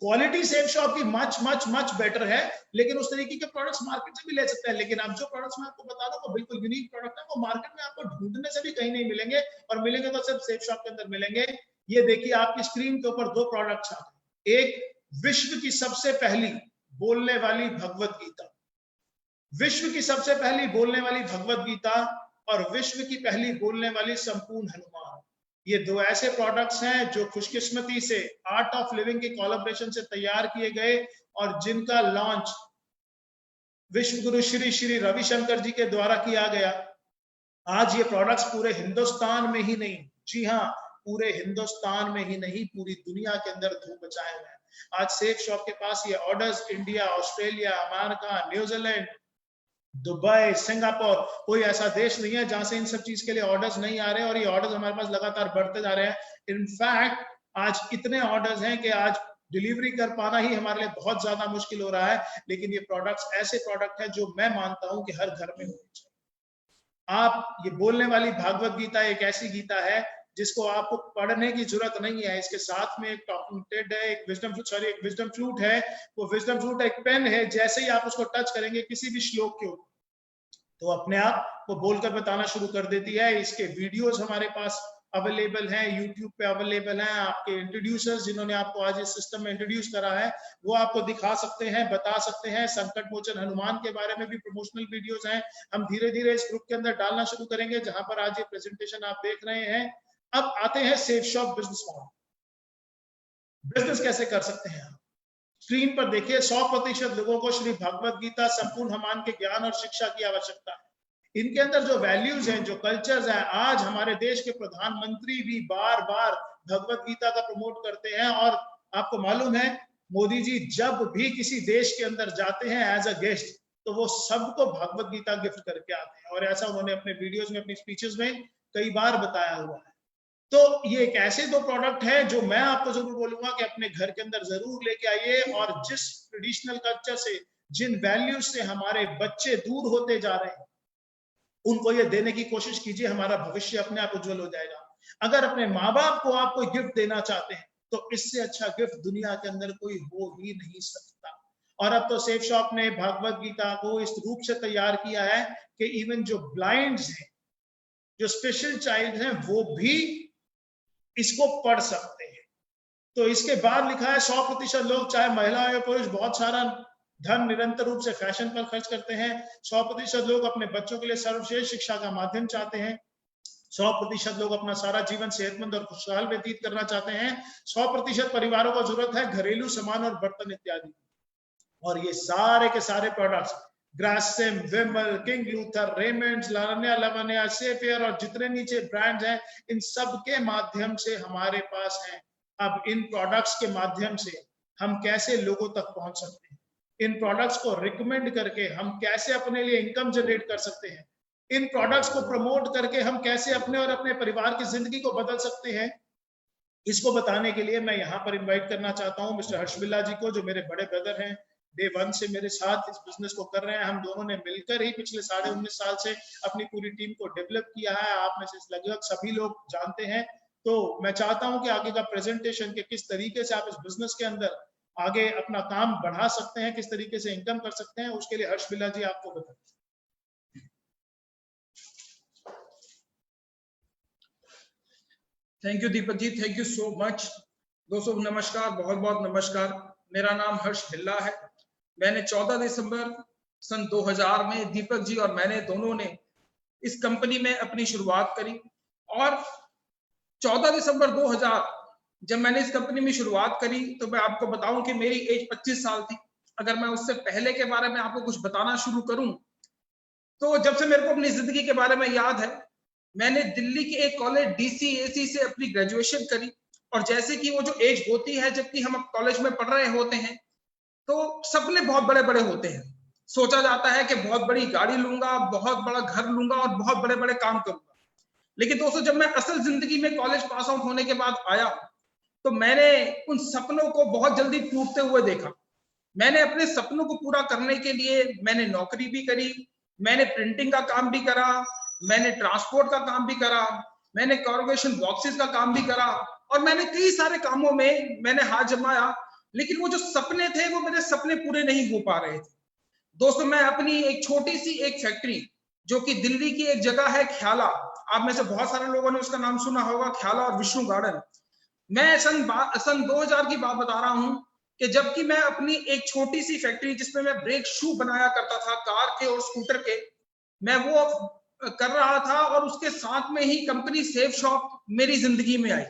क्वालिटी सेफ शॉप की मच मच मच बेटर है, लेकिन उस तरीके के प्रोडक्ट्स मार्केट से भी ले सकते हैं। लेकिन अब जो प्रोडक्ट्स मैं आपको बता रहा हूं वो बिल्कुल यूनिक प्रोडक्ट है, वो मार्केट में आपको ढूंढने से भी कहीं नहीं मिलेंगे, और मिलेंगे तो सिर्फ सेफ शॉप के अंदर मिलेंगे। ये देखिए आपकी स्क्रीन के ऊपर 2 प्रोडक्ट्स आते हैं। एक विश्व की सबसे पहली बोलने वाली भगवत गीता, विश्व की सबसे पहली बोलने वाली भगवत गीता और विश्व की पहली बोलने वाली संपूर्ण हनुमान। ये 2 ऐसे प्रोडक्ट्स हैं जो खुशकिस्मती से आर्ट ऑफ लिविंग के कोलैबोरेशन से तैयार किए गए और जिनका लॉन्च विश्व गुरु श्री श्री रविशंकर जी के द्वारा किया गया। आज ये प्रोडक्ट्स पूरे हिंदुस्तान में ही नहीं, जी हाँ, पूरे हिंदुस्तान में ही नहीं पूरी दुनिया के अंदर धूम मचाए हुए हैं। आज सेफ शॉप के पास ये orders India, Australia, America, New Zealand, Dubai, Singapore, कोई ऐसा देश नहीं है जहां से इन सब चीज के लिए ऑर्डर्स नहीं आ रहे हैं, और ये ऑर्डर्स हमारे पास लगातार बढ़ते जा रहे हैं। इनफैक्ट आज इतने ऑर्डर्स हैं कि आज डिलीवरी कर पाना ही हमारे लिए बहुत ज्यादा मुश्किल हो रहा है। लेकिन ये प्रोडक्ट्स ऐसे प्रोडक्ट हैं जो मैं मानता हूं कि हर घर में होने चाहिए। आप ये बोलने वाली भागवत गीता एक ऐसी गीता है जिसको आपको पढ़ने की जरूरत नहीं है। इसके साथ में एक टॉकिंग टेड है, एक विजडम फ्लूट है। वो विजडम फ्लूट एक पेन है, जैसे ही आप उसको टच करेंगे किसी भी श्लोक के ऊपर तो अपने आप वो बोलकर बताना शुरू कर देती है। इसके वीडियोस हमारे पास अवेलेबल हैं, यूट्यूब पे अवेलेबल हैं। आपके इंट्रोड्यूसर्स जिन्होंने आपको आज इस सिस्टम में इंट्रोड्यूस करा है वो आपको दिखा सकते हैं, बता सकते हैं। संकट मोचन हनुमान के बारे में भी प्रमोशनल वीडियोस हैं, हम धीरे धीरे इस ग्रुप के अंदर डालना शुरू करेंगे, जहां पर आज ये प्रेजेंटेशन आप देख रहे हैं। अब आते हैं safe shop business model. Business कैसे कर सकते हैं आप? स्क्रीन पर देखिए, 100% लोगों को श्री भगवत गीता संपूर्ण हनुमान के ज्ञान और शिक्षा की आवश्यकता है। इनके अंदर जो वैल्यूज हैं, जो कल्चर्स हैं, आज हमारे देश के प्रधानमंत्री भी बार बार भगवत गीता का प्रमोट करते हैं। और आपको मालूम है मोदी जी जब भी किसी देश के अंदर जाते हैं एज अ गेस्ट तो वो सबको भगवत गीता गिफ्ट करके आते हैं, और ऐसा उन्होंने अपने वीडियोस में, अपनी स्पीचेस में कई बार बताया हुआ है। तो ये एक ऐसे 2 प्रोडक्ट हैं जो मैं आपको जरूर बोलूंगा कि अपने घर के अंदर जरूर लेके आइए, और जिस ट्रेडिशनल कल्चर से, जिन वैल्यूज से हमारे बच्चे दूर होते जा रहे हैं उनको ये देने की कोशिश कीजिए। हमारा भविष्य अपने आप उज्जवल हो जाएगा। अगर अपने माँ बाप को आप कोई गिफ्ट देना चाहते हैं तो इससे अच्छा गिफ्ट दुनिया के अंदर कोई हो ही नहीं सकता। और अब तो सेफ शॉप ने भगवत गीता को इस रूप से तैयार किया है कि इवन जो ब्लाइंड्स हैं, जो स्पेशल चाइल्ड हैं, वो भी इसको पढ़ सकते हैं। तो इसके बाद लिखा है 100% लोग, चाहे महिला या पुरुष, बहुत सारा धन निरंतर रूप से फैशन पर खर्च करते हैं। 100% लोग अपने बच्चों के लिए सर्वश्रेष्ठ शिक्षा का माध्यम चाहते हैं। 100% लोग अपना सारा जीवन सेहतमंद और खुशहाल व्यतीत करना चाहते हैं। 100% परिवारों को जरूरत है घरेलू सामान और बर्तन इत्यादि। और ये सारे के सारे प्रोडक्ट्स ग्रासिम, विमल, किंग लूथर, रेमंड्स, लावण्या लवण्या, सेफियर और जितने नीचे ब्रांड्स हैं, इन सब के माध्यम से हमारे पास हैं। अब इन प्रोडक्ट्स के माध्यम से हम कैसे लोगों तक पहुंच सकते हैं, इन प्रोडक्ट्स को रिकमेंड करके हम कैसे अपने लिए इनकम जनरेट कर सकते हैं, इन प्रोडक्ट्स को प्रमोट करके हम कैसे अपने और अपने परिवार की जिंदगी को बदल सकते हैं, इसको बताने के लिए मैं यहाँ पर इन्वाइट करना चाहता हूँ मिस्टर हर्ष बिल्ला जी को, जो मेरे बड़े ब्रदर हैं, डे 1 से मेरे साथ इस बिजनेस को कर रहे हैं। हम दोनों ने मिलकर ही पिछले 19.5 साल से अपनी पूरी टीम को डेवलप किया है। आप में से लगभग सभी लोग जानते हैं। तो मैं चाहता हूं कि आगे का प्रेजेंटेशन के किस तरीके से आप इस बिजनेस के अंदर आगे अपना काम बढ़ा सकते हैं, किस तरीके से इनकम कर सकते हैं, उसके लिए हर्ष बिल्ला जी आपको बताएं। Thank you Deepak ji, thank you so much. दोस्तों नमस्कार, बहुत बहुत नमस्कार। मेरा नाम हर्ष बिल्ला है। मैंने 14 दिसंबर सन 2000 में दीपक जी और मैंने दोनों ने इस कंपनी में अपनी शुरुआत करी। और 14 दिसंबर 2000 जब मैंने इस कंपनी में शुरुआत करी तो मैं आपको बताऊं कि मेरी एज 25 साल थी। अगर मैं उससे पहले के बारे में आपको कुछ बताना शुरू करूं तो जब से मेरे को अपनी जिंदगी के बारे में याद है, मैंने दिल्ली के एक कॉलेज DCAC से अपनी ग्रेजुएशन करी। और जैसे कि वो जो एज होती है जबकि हम कॉलेज में पढ़ रहे होते हैं तो सपने बहुत बड़े बड़े होते हैं। सोचा जाता है कि बहुत बड़ी गाड़ी लूंगा, बहुत बड़ा घर लूंगा और बहुत बड़े बड़े काम करूंगा। लेकिन दोस्तों जब मैं असल जिंदगी में कॉलेज पास आउट होने के बाद आया तो मैंने उन सपनों को बहुत जल्दी टूटते हुए देखा। मैंने अपने सपनों को पूरा करने के लिए मैंने नौकरी भी करी, मैंने प्रिंटिंग का काम भी करा, मैंने ट्रांसपोर्ट का काम भी करा, मैंने कॉर्पोरेशन बॉक्सेस का काम भी करा और मैंने कई सारे कामों में मैंने हाथ जमाया। लेकिन वो जो सपने थे वो मेरे सपने पूरे नहीं हो पा रहे थे। दोस्तों मैं अपनी एक छोटी सी एक फैक्ट्री जो कि दिल्ली की एक जगह है ख्याला, आप में से बहुत सारे लोगों ने उसका नाम सुना होगा, ख्याला और विष्णु गार्डन। मैं सन 2000 की बात बता रहा हूं कि जबकि मैं अपनी एक छोटी सी फैक्ट्री जिसमें मैं ब्रेक शू बनाया करता था कार के और स्कूटर के, मैं वो कर रहा था और उसके साथ में ही कंपनी सेफ शॉप मेरी जिंदगी में आई।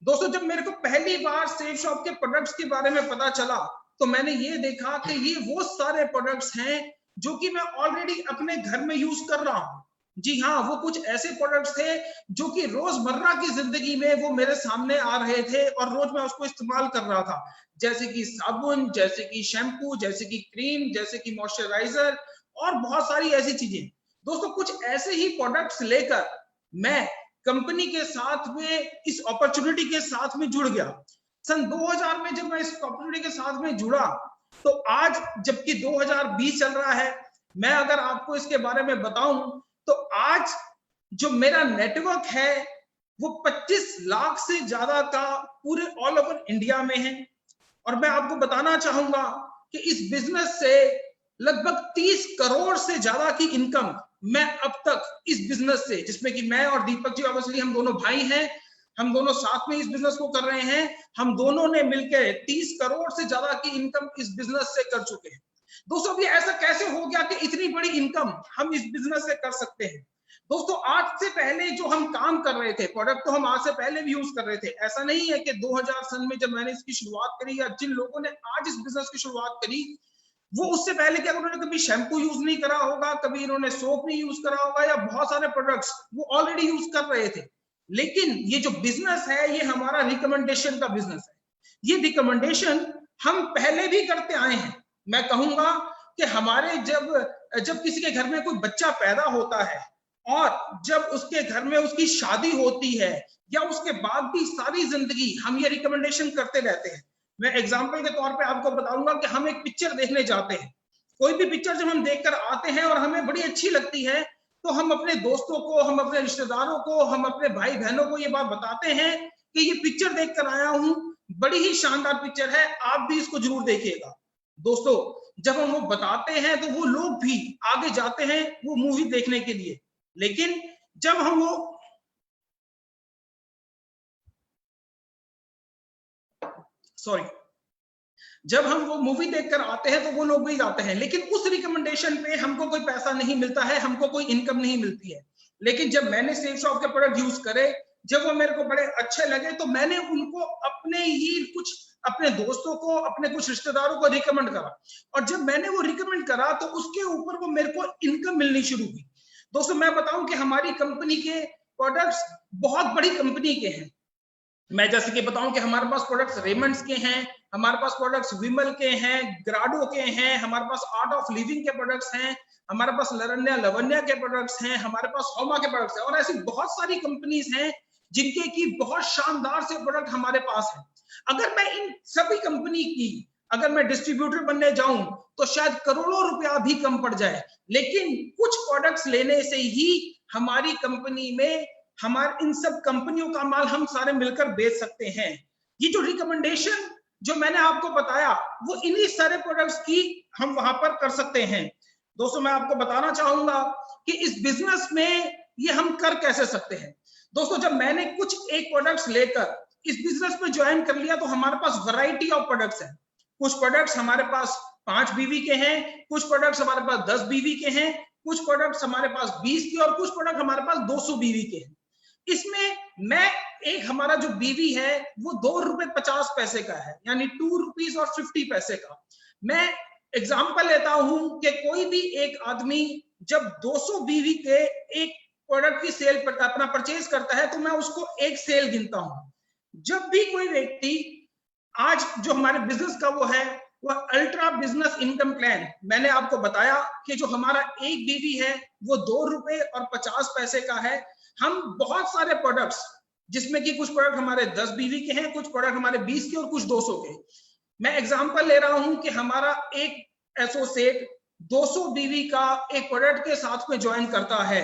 दोस्तों जब मेरे को पहली बार सेफ शॉप के प्रोडक्ट्स के बारे में पता चला तो मैंने ये देखा कि ये वो सारे प्रोडक्ट्स हैं जो कि मैं ऑलरेडी अपने घर में यूज कर रहा हूं। जी हाँ, वो कुछ ऐसे प्रोडक्ट्स थे जो कि रोजमर्रा की जिंदगी में वो मेरे सामने आ रहे थे और रोज मैं उसको इस्तेमाल कर रहा था, जैसे कि साबुन, जैसे कि शैम्पू, जैसे कि क्रीम, जैसे कि मॉइस्चराइजर और बहुत सारी ऐसी चीजें। दोस्तों कुछ ऐसे ही प्रोडक्ट्स लेकर मैं कंपनी के साथ में इस अपॉर्चुनिटी के साथ में जुड़ गया। सन 2000 में जब मैं इस अपॉर्चुनिटी के साथ में जुड़ा तो आज जबकि 2020 चल रहा है, मैं अगर आपको इसके बारे में बताऊं तो आज जो मेरा नेटवर्क है वो 25 लाख से ज्यादा का पूरे ऑल ओवर इंडिया में है। और मैं आपको बताना चाहूंगा कि इस बिजनेस से लगभग 30 करोड़ से ज्यादा की इनकम मैं अब तक इस बिजनेस से, जिसमें कि मैं और दीपक जी ऑब्वियसली हम दोनों भाई हैं, हम दोनों साथ में इस बिजनेस को कर रहे हैं, हम दोनों ने मिलकर 30 करोड़ से ज्यादा की इनकम इस बिजनेस से कर चुके हैं। दोस्तों अभी ऐसा कैसे हो गया कि इतनी बड़ी इनकम हम इस बिजनेस से कर सकते हैं? दोस्तों आज से पहले जो हम काम कर रहे थे, प्रोडक्ट तो हम आज से पहले भी यूज कर रहे थे। ऐसा नहीं है कि 2000 सन में जब मैंने इसकी शुरुआत करी या जिन लोगों ने आज इस बिजनेस की शुरुआत करी वो उससे पहले क्या उन्होंने कभी शैम्पू यूज नहीं करा होगा, कभी इन्होंने सोप नहीं यूज करा होगा या बहुत सारे प्रोडक्ट्स वो ऑलरेडी यूज कर रहे थे। लेकिन ये जो बिजनेस है ये हमारा रिकमेंडेशन का बिजनेस है। ये रिकमेंडेशन हम पहले भी करते आए हैं। मैं कहूंगा कि हमारे जब किसी के घर में कोई बच्चा पैदा होता है और जब उसके घर में उसकी शादी होती है या उसके बाद भी सारी जिंदगी हम ये रिकमेंडेशन करते रहते हैं। मैं एग्जांपल के तौर पे आपको बताऊंगा कि हम एक पिक्चर देखने जाते हैं, कोई भी पिक्चर जब हम देखकर आते हैं और हमें बड़ी अच्छी लगती है तो हम अपने दोस्तों को, हम अपने रिश्तेदारों को, हम अपने भाई बहनों को ये बात बताते हैं कि ये पिक्चर देखकर आया हूं, बड़ी ही शानदार पिक्चर है, आप भी इसको जरूर देखिएगा। दोस्तों जब हम वो बताते हैं तो वो लोग भी आगे जाते हैं वो मूवी देखने के लिए। लेकिन जब हम वो मूवी देखकर आते हैं तो वो लोग भी जाते हैं, लेकिन उस रिकमेंडेशन पे हमको कोई पैसा नहीं मिलता है, हमको कोई इनकम नहीं मिलती है। लेकिन जब मैंने सेफ शॉप के प्रोडक्ट यूज करे, जब वो मेरे को बड़े अच्छे लगे तो मैंने उनको अपने दोस्तों को, अपने कुछ रिश्तेदारों को रिकमेंड करा और जब मैंने वो रिकमेंड करा तो उसके ऊपर वो मेरे को इनकम मिलनी शुरू हुई। दोस्तों मैं बताऊं कि हमारी कंपनी के प्रोडक्ट्स बहुत बड़ी कंपनी के हैं। मैं जैसे कि बताऊं कि हमारे पास प्रोडक्ट्स रेमंड्स के हैं, हमारे पास प्रोडक्ट्स विमल के हैं, ग्राडो के हैं, हमारे पास आर्ट ऑफ लिविंग के प्रोडक्ट्स हैं, हमारे पास लरन्या लवन्या के प्रोडक्ट्स हैं, हमारे पास होमा के प्रोडक्ट्स हैं और ऐसी बहुत सारी कंपनीज हैं जिनके की बहुत शानदार से प्रोडक्ट हमारे पास है। अगर मैं इन सभी कंपनी की अगर मैं डिस्ट्रीब्यूटर बनने जाऊं तो शायद करोड़ों रुपया भी कम पड़ जाए, लेकिन कुछ प्रोडक्ट्स लेने से ही हमारी कंपनी में हमारे इन सब कंपनियों का माल हम सारे मिलकर बेच सकते हैं। ये जो रिकमेंडेशन जो मैंने आपको बताया वो इन्हीं सारे प्रोडक्ट्स की हम वहां पर कर सकते हैं। दोस्तों मैं आपको बताना चाहूंगा कि इस बिजनेस में ये हम कर कैसे सकते हैं। दोस्तों जब मैंने कुछ एक प्रोडक्ट्स लेकर इस बिजनेस में ज्वाइन कर लिया तो हमारे पास वैरायटी ऑफ प्रोडक्ट्स है। कुछ प्रोडक्ट्स हमारे पास 5 बीवी के हैं, कुछ प्रोडक्ट्स हमारे पास 10 बीवी के हैं, कुछ प्रोडक्ट्स हमारे पास 20 के और कुछ प्रोडक्ट हमारे पास 200 बीवी के हैं। इसमें मैं एक हमारा जो बीवी है वो ₹2.50 का है, यानी ₹2.50 का। मैं एग्जांपल लेता हूं कि कोई भी एक आदमी जब 200 बीवी के एक प्रोडक्ट की सेल पर अपना परचेज करता है तो मैं उसको एक सेल गिनता हूं। जब भी कोई व्यक्ति आज जो हमारे बिजनेस का वो है वह अल्ट्रा बिजनेस इनकम प्लान, मैंने आपको बताया कि जो हमारा एक बीवी है वो ₹2.50 का है। हम बहुत सारे प्रोडक्ट्स जिसमें कि कुछ प्रोडक्ट हमारे 10 बीवी के हैं, कुछ प्रोडक्ट हमारे 20 के और कुछ 200 के। मैं एग्जांपल ले रहा हूं कि हमारा एक एसोसिएट 200 बीवी का एक प्रोडक्ट के साथ में ज्वाइन करता है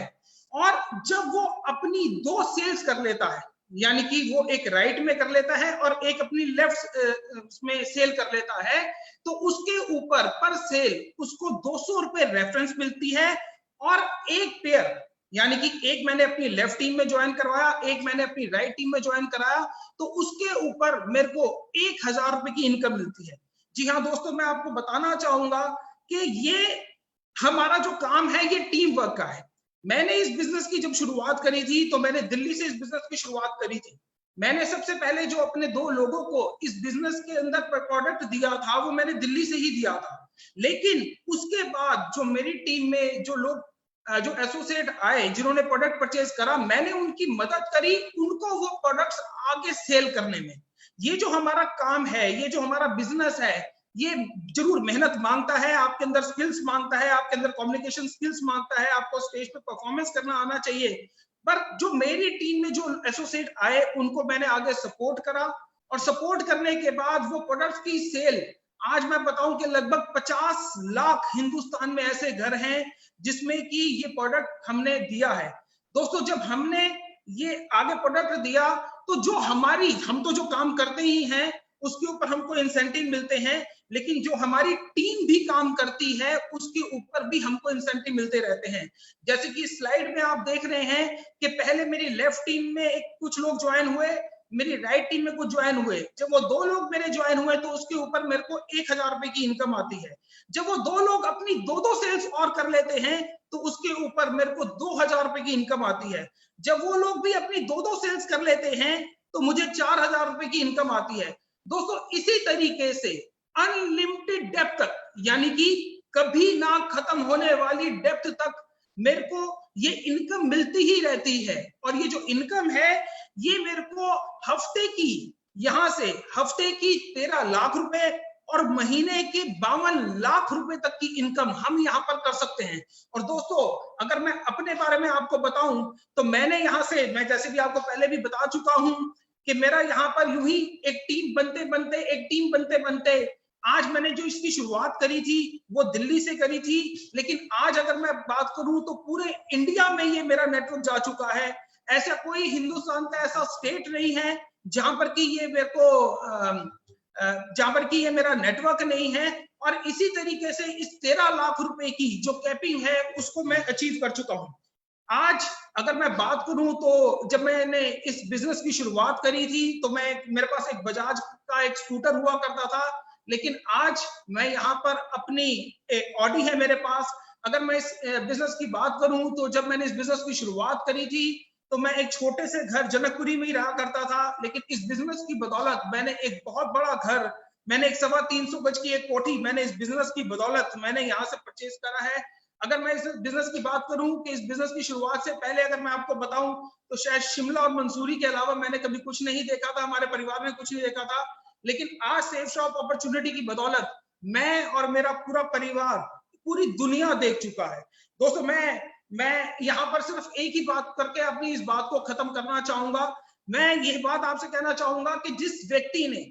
और जब वो अपनी 2 सेल्स कर लेता है, यानी कि वो एक राइट में कर लेता है और एक अपनी लेफ्ट में सेल कर लेता है, तो उसके ऊपर पर सेल उसको ₹200 रेफरेंस मिलती है। और एक पेयर, यानी कि एक मैंने अपनी लेफ्ट टीम में ज्वाइन करवाया, एक मैंने अपनी राइट टीम में ज्वाइन कराया, तो उसके ऊपर मेरे को ₹1000 की इनकम मिलती है। जी हाँ दोस्तों, मैं आपको बताना चाहूंगा कि ये हमारा जो काम है ये टीम वर्क का है। मैंने इस बिजनेस की जब शुरुआत करी थी तो मैंने दिल्ली से इस बिजनेस की शुरुआत करी थी। मैंने सबसे पहले जो अपने 2 लोगों को इस बिजनेस के अंदर प्रोडक्ट दिया था वो मैंने दिल्ली से ही दिया था। लेकिन उसके बाद जो मेरी टीम में जो लोग जो एसोसिएट आए जिन्होंने प्रोडक्ट परचेज करा, मैंने उनकी मदद करी उनको वो प्रोडक्ट्स आगे सेल करने में। ये जो हमारा काम है, ये जो हमारा बिजनेस है, ये जरूर मेहनत मांगता है, आपके अंदर स्किल्स मांगता है, आपके अंदर कम्युनिकेशन स्किल्स मांगता है, आपको स्टेज पे परफॉर्मेंस करना आना चाहिए। पर जो मेरी टीम में जो एसोसिएट आए उनको मैंने आगे सपोर्ट करा और सपोर्ट करने के बाद वो प्रोडक्ट्स की सेल, आज मैं बताऊं कि लगभग 50 लाख हिंदुस्तान में ऐसे घर हैं जिसमें कि ये प्रोडक्ट हमने दिया है। दोस्तों, जब हमने ये आगे प्रोडक्ट दिया तो जो हम तो जो काम करते ही हैं उसके ऊपर हमको इंसेंटिव मिलते हैं, लेकिन जो हमारी टीम भी काम करती है उसके ऊपर भी हमको इंसेंटिव मिलते रहते हैं। जैसे कि स्लाइड में आप देख रहे हैं कि पहले मेरी लेफ्ट टीम में कुछ लोग ज्वाइन हुए, मेरी राइट टीम में कुछ ज्वाइन हुए। जब वो 2 लोग मेरे ज्वाइन हुए तो उसके ऊपर मेरे को ₹1000 की इनकम आती है। जब वो 2 लोग अपनी 2 सेल्स और कर लेते हैं तो उसके ऊपर मेरे को ₹2000 की इनकम आती है। जब वो लोग भी अपनी 2 सेल्स कर लेते हैं तो मुझे ₹4000 की इनकम आती है। दोस्तों, इसी तरीके से अनलिमिटेड डेप्थ तक, यानी कि कभी ना खत्म होने वाली डेप्थ तक मेरे को ये इनकम मिलती ही रहती है। और ये जो इनकम है ये मेरे को हफ्ते की, यहां से हफ्ते की 13 लाख रुपए और महीने के 52 लाख रुपए तक की इनकम हम यहाँ पर कर सकते हैं। और दोस्तों, अगर मैं अपने बारे में आपको बताऊं तो मैंने यहाँ से, मैं जैसे भी आपको पहले भी बता चुका हूं कि मेरा यहाँ पर यूं ही एक टीम बनते बनते आज मैंने जो इसकी शुरुआत करी थी वो दिल्ली से करी थी, लेकिन आज अगर मैं बात करूं तो पूरे इंडिया में ये मेरा नेटवर्क जा चुका है। ऐसा कोई हिंदुस्तान का ऐसा स्टेट नहीं है जहां पर कि ये मेरे को जहां पर कि ये मेरा नेटवर्क नहीं है। और इसी तरीके से इस 13 लाख रुपए की जो कैपिंग है उसको मैं अचीव कर चुका हूं। आज अगर मैं बात करूं तो जब मैंने इस बिजनेस की शुरुआत करी थी तो मेरे पास एक बजाज का एक स्कूटर हुआ करता था, लेकिन आज मैं यहाँ पर अपनी ऑडी है मेरे पास। अगर मैं इस बिजनेस की बात करूं तो जब मैंने इस बिजनेस की शुरुआत करी थी तो मैं एक छोटे से घर जनकपुरी में ही रहा करता था, लेकिन इस बिजनेस की बदौलत मैंने एक बहुत बड़ा घर, मैंने एक 325 गज की एक कोठी, मैंने इस बिजनेस की बदौलत मैंने यहाँ से परचेज करा है। अगर मैं इस बिजनेस की बात करूं कि इस बिजनेस की शुरुआत से पहले अगर मैं आपको बताऊं तो शायद शिमला और मंसूरी के अलावा मैंने कभी कुछ नहीं देखा था, हमारे परिवार में कुछ नहीं देखा था। लेकिन आज सेफ शॉप अपॉर्चुनिटी की बदौलत मैं और मेरा पूरा परिवार पूरी दुनिया देख चुका है। दोस्तों, मैं यहाँ पर सिर्फ एक ही बात करके अपनी इस बात को खत्म करना चाहूंगा। मैं ये बात आपसे कहना चाहूंगा कि जिस व्यक्ति ने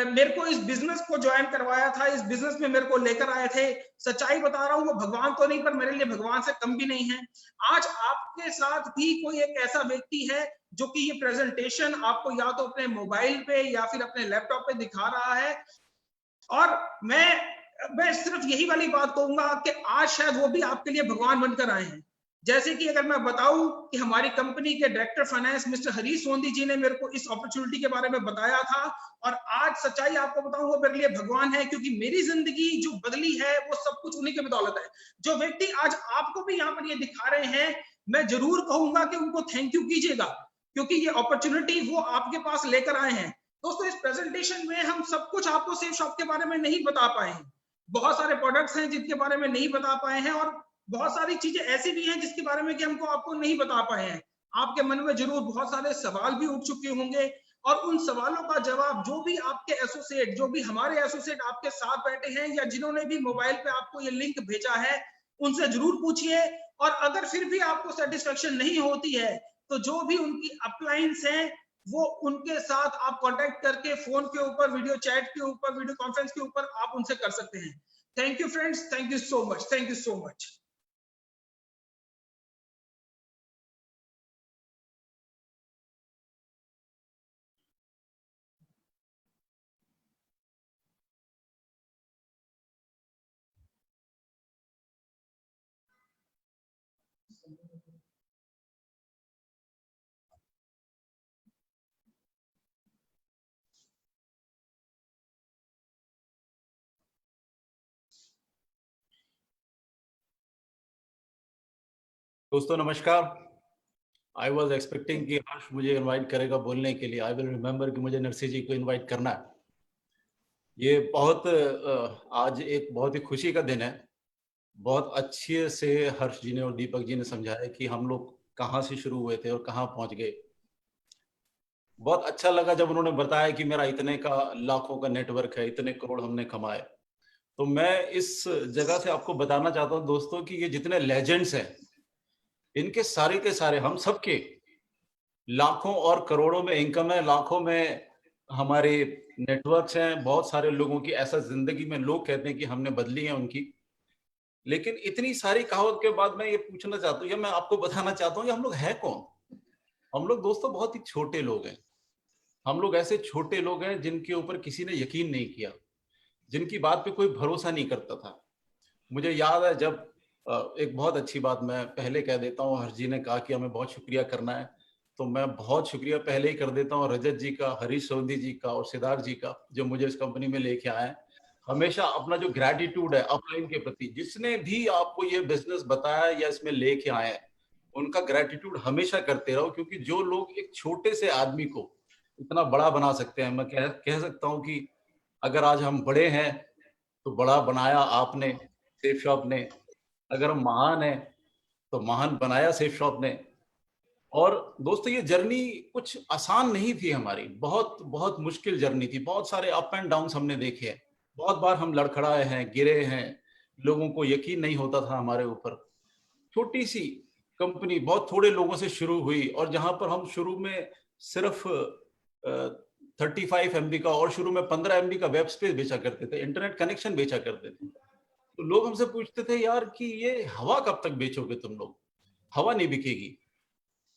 मेरे को इस बिजनेस को ज्वाइन करवाया था, इस बिजनेस में मेरे को लेकर आए थे, सच्चाई बता रहा हूं, वो भगवान तो नहीं पर मेरे लिए भगवान से कम भी नहीं है। आज आपके साथ भी कोई एक ऐसा व्यक्ति है जो कि ये प्रेजेंटेशन आपको या तो अपने मोबाइल पे या फिर अपने लैपटॉप पे दिखा रहा है। और मैं सिर्फ यही वाली बात कहूंगा कि आज शायद वो भी आपके लिए भगवान बनकर आए हैं। जैसे कि अगर मैं बताऊं कि हमारी कंपनी के director finance mister Harish Sondhi जी ने मेरे को इस अपॉर्चुनिटी के बारे में बताया था, और आज सच्चाई आपको बताऊं वो मेरे लिए भगवान है, क्योंकि मेरी जिंदगी जो बदली है वो सब कुछ उन्हीं की बदौलत है। जो व्यक्ति आज आपको भी यहाँ पर ये दिखा रहे हैं, मैं जरूर कहूंगा कि उनको थैंक यू कीजिएगा, क्योंकि ये अपॉर्चुनिटी वो आपके पास लेकर आए हैं। दोस्तों, इस प्रेजेंटेशन में हम सब कुछ आपको सेफ शॉप के बारे में नहीं बता पाए हैं। बहुत सारे प्रोडक्ट्स हैं जिनके बारे में नहीं बता पाए हैं, और बहुत सारी चीजें ऐसी भी हैं जिसके बारे में कि हमको आपको नहीं बता पाए हैं। आपके मन में जरूर बहुत सारे सवाल भी उठ चुके होंगे, और उन सवालों का जवाब जो भी आपके एसोसिएट, जो भी हमारे एसोसिएट आपके साथ बैठे हैं, या जिन्होंने भी मोबाइल पे आपको ये लिंक भेजा है, उनसे जरूर पूछिए। और अगर फिर भी आपको सेटिस्फेक्शन नहीं होती है, तो जो भी उनकी अपलाइंस हैं, वो उनके साथ आप कांटेक्ट करके फोन के ऊपर, वीडियो चैट के ऊपर, वीडियो कॉन्फ्रेंस के ऊपर आप उनसे कर सकते हैं। Thank you friends, thank you so much, thank you so much. दोस्तों नमस्कार। आई वॉज एक्सपेक्टिंग कि हर्ष मुझे इनवाइट करेगा बोलने के लिए। आई विल रिमेम्बर कि मुझे नरसी जी को इनवाइट करना है। ये बहुत आज एक बहुत ही खुशी का दिन है। बहुत अच्छे से हर्ष जी ने और दीपक जी ने समझाया कि हम लोग कहाँ से शुरू हुए थे और कहाँ पहुंच गए। बहुत अच्छा लगा जब उन्होंने बताया कि मेरा इतने का लाखों का नेटवर्क है, इतने करोड़ हमने कमाए। तो मैं इस जगह से आपको बताना चाहता हूँ दोस्तों कि ये जितने लेजेंड्स हैं, इनके सारे के सारे हम सबके लाखों और करोड़ों में इनकम है, लाखों में हमारे नेटवर्क्स हैं। बहुत सारे लोगों की ऐसा जिंदगी में लोग कहते हैं कि हमने बदली है उनकी। लेकिन इतनी सारी कहावत के बाद मैं ये पूछना चाहता हूँ या मैं आपको बताना चाहता हूँ, ये हम लोग हैं कौन? हम लोग दोस्तों बहुत ही छोटे लोग हैं। हम लोग ऐसे छोटे लोग हैं जिनके ऊपर किसी ने यकीन नहीं किया, जिनकी बात पे कोई भरोसा नहीं करता था। मुझे याद है जब एक बहुत अच्छी बात मैं पहले कह देता हूँ, हर्ष जी ने कहा कि हमें बहुत शुक्रिया करना है, तो मैं बहुत शुक्रिया पहले ही कर देता हूँ रजत जी का, हरीश सोंदी जी का और सिद्धार्थ जी का, जो मुझे इस कंपनी में लेके आए हैं। हमेशा अपना जो ग्रैटिट्यूड है अपलाइन के प्रति, जिसने भी आपको ये बिजनेस बताया या इसमें लेके आए हैं, उनका ग्रैटिट्यूड हमेशा करते रहो, क्योंकि जो लोग एक छोटे से आदमी को इतना बड़ा बना सकते हैं, मैं कह सकता हूँ कि अगर आज हम बड़े हैं तो बड़ा बनाया आपने, सेफ शॉप ने। अगर हम महान है तो महान बनाया सेफ शॉप ने। और दोस्तों ये जर्नी कुछ आसान नहीं थी हमारी, बहुत बहुत मुश्किल जर्नी थी। बहुत सारे अप एंड डाउन हमने देखे हैं, बहुत बार हम लड़खड़ाए हैं, गिरे हैं, लोगों को यकीन नहीं होता था हमारे ऊपर। छोटी सी कंपनी बहुत थोड़े लोगों से शुरू हुई, और जहां पर हम शुरू में सिर्फ 35 MB का और शुरू में 15 MB का वेब स्पेस बेचा करते थे, इंटरनेट कनेक्शन बेचा करते थे। तो लोग हमसे पूछते थे यार कि ये हवा कब तक बेचोगे तुम लोग, हवा नहीं बिकेगी।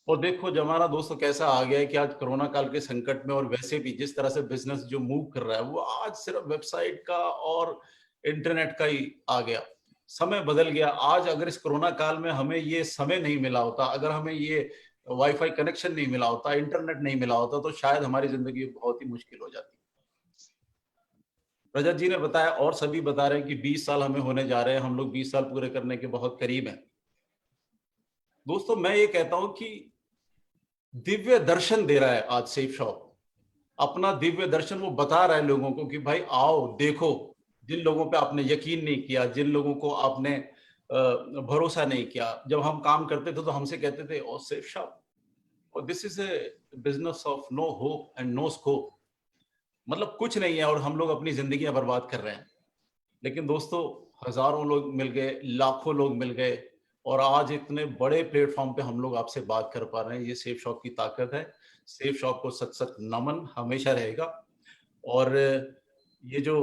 और देखो जमाना दोस्तों कैसा आ गया है कि आज कोरोना काल के संकट में और वैसे भी जिस तरह से बिजनेस जो मूव कर रहा है, वो आज सिर्फ वेबसाइट का और इंटरनेट का ही आ गया। समय बदल गया। आज अगर इस कोरोना काल में हमें ये समय नहीं मिला होता, अगर हमें ये वाईफाई कनेक्शन नहीं मिला होता, इंटरनेट नहीं मिला होता, तो शायद हमारी जिंदगी बहुत ही मुश्किल हो जाती। रजत जी ने बताया और सभी बता रहे हैं कि 20 साल हमें होने जा रहे हैं, हम लोग 20 साल पूरे करने के बहुत करीब हैं। दोस्तों मैं ये कहता हूं कि दिव्य दर्शन दे रहा है आज सेफ शॉप। अपना दिव्य दर्शन वो बता रहा है लोगों को कि भाई आओ देखो। जिन लोगों पे आपने यकीन नहीं किया, जिन लोगों को आपने भरोसा नहीं किया, जब हम काम करते थे तो हमसे कहते थे ओ सेफ शॉप, और this is a business of no hope and no scope, मतलब कुछ नहीं है, और हम लोग अपनी जिंदगियां बर्बाद कर रहे हैं। लेकिन दोस्तों हजारों लोग मिल गए, लाखों लोग मिल गए, और आज इतने बड़े प्लेटफॉर्म पे हम लोग आपसे बात कर पा रहे हैं। ये सेफ शॉप की ताकत है। सेफ शॉप को सच सच नमन हमेशा रहेगा। और ये जो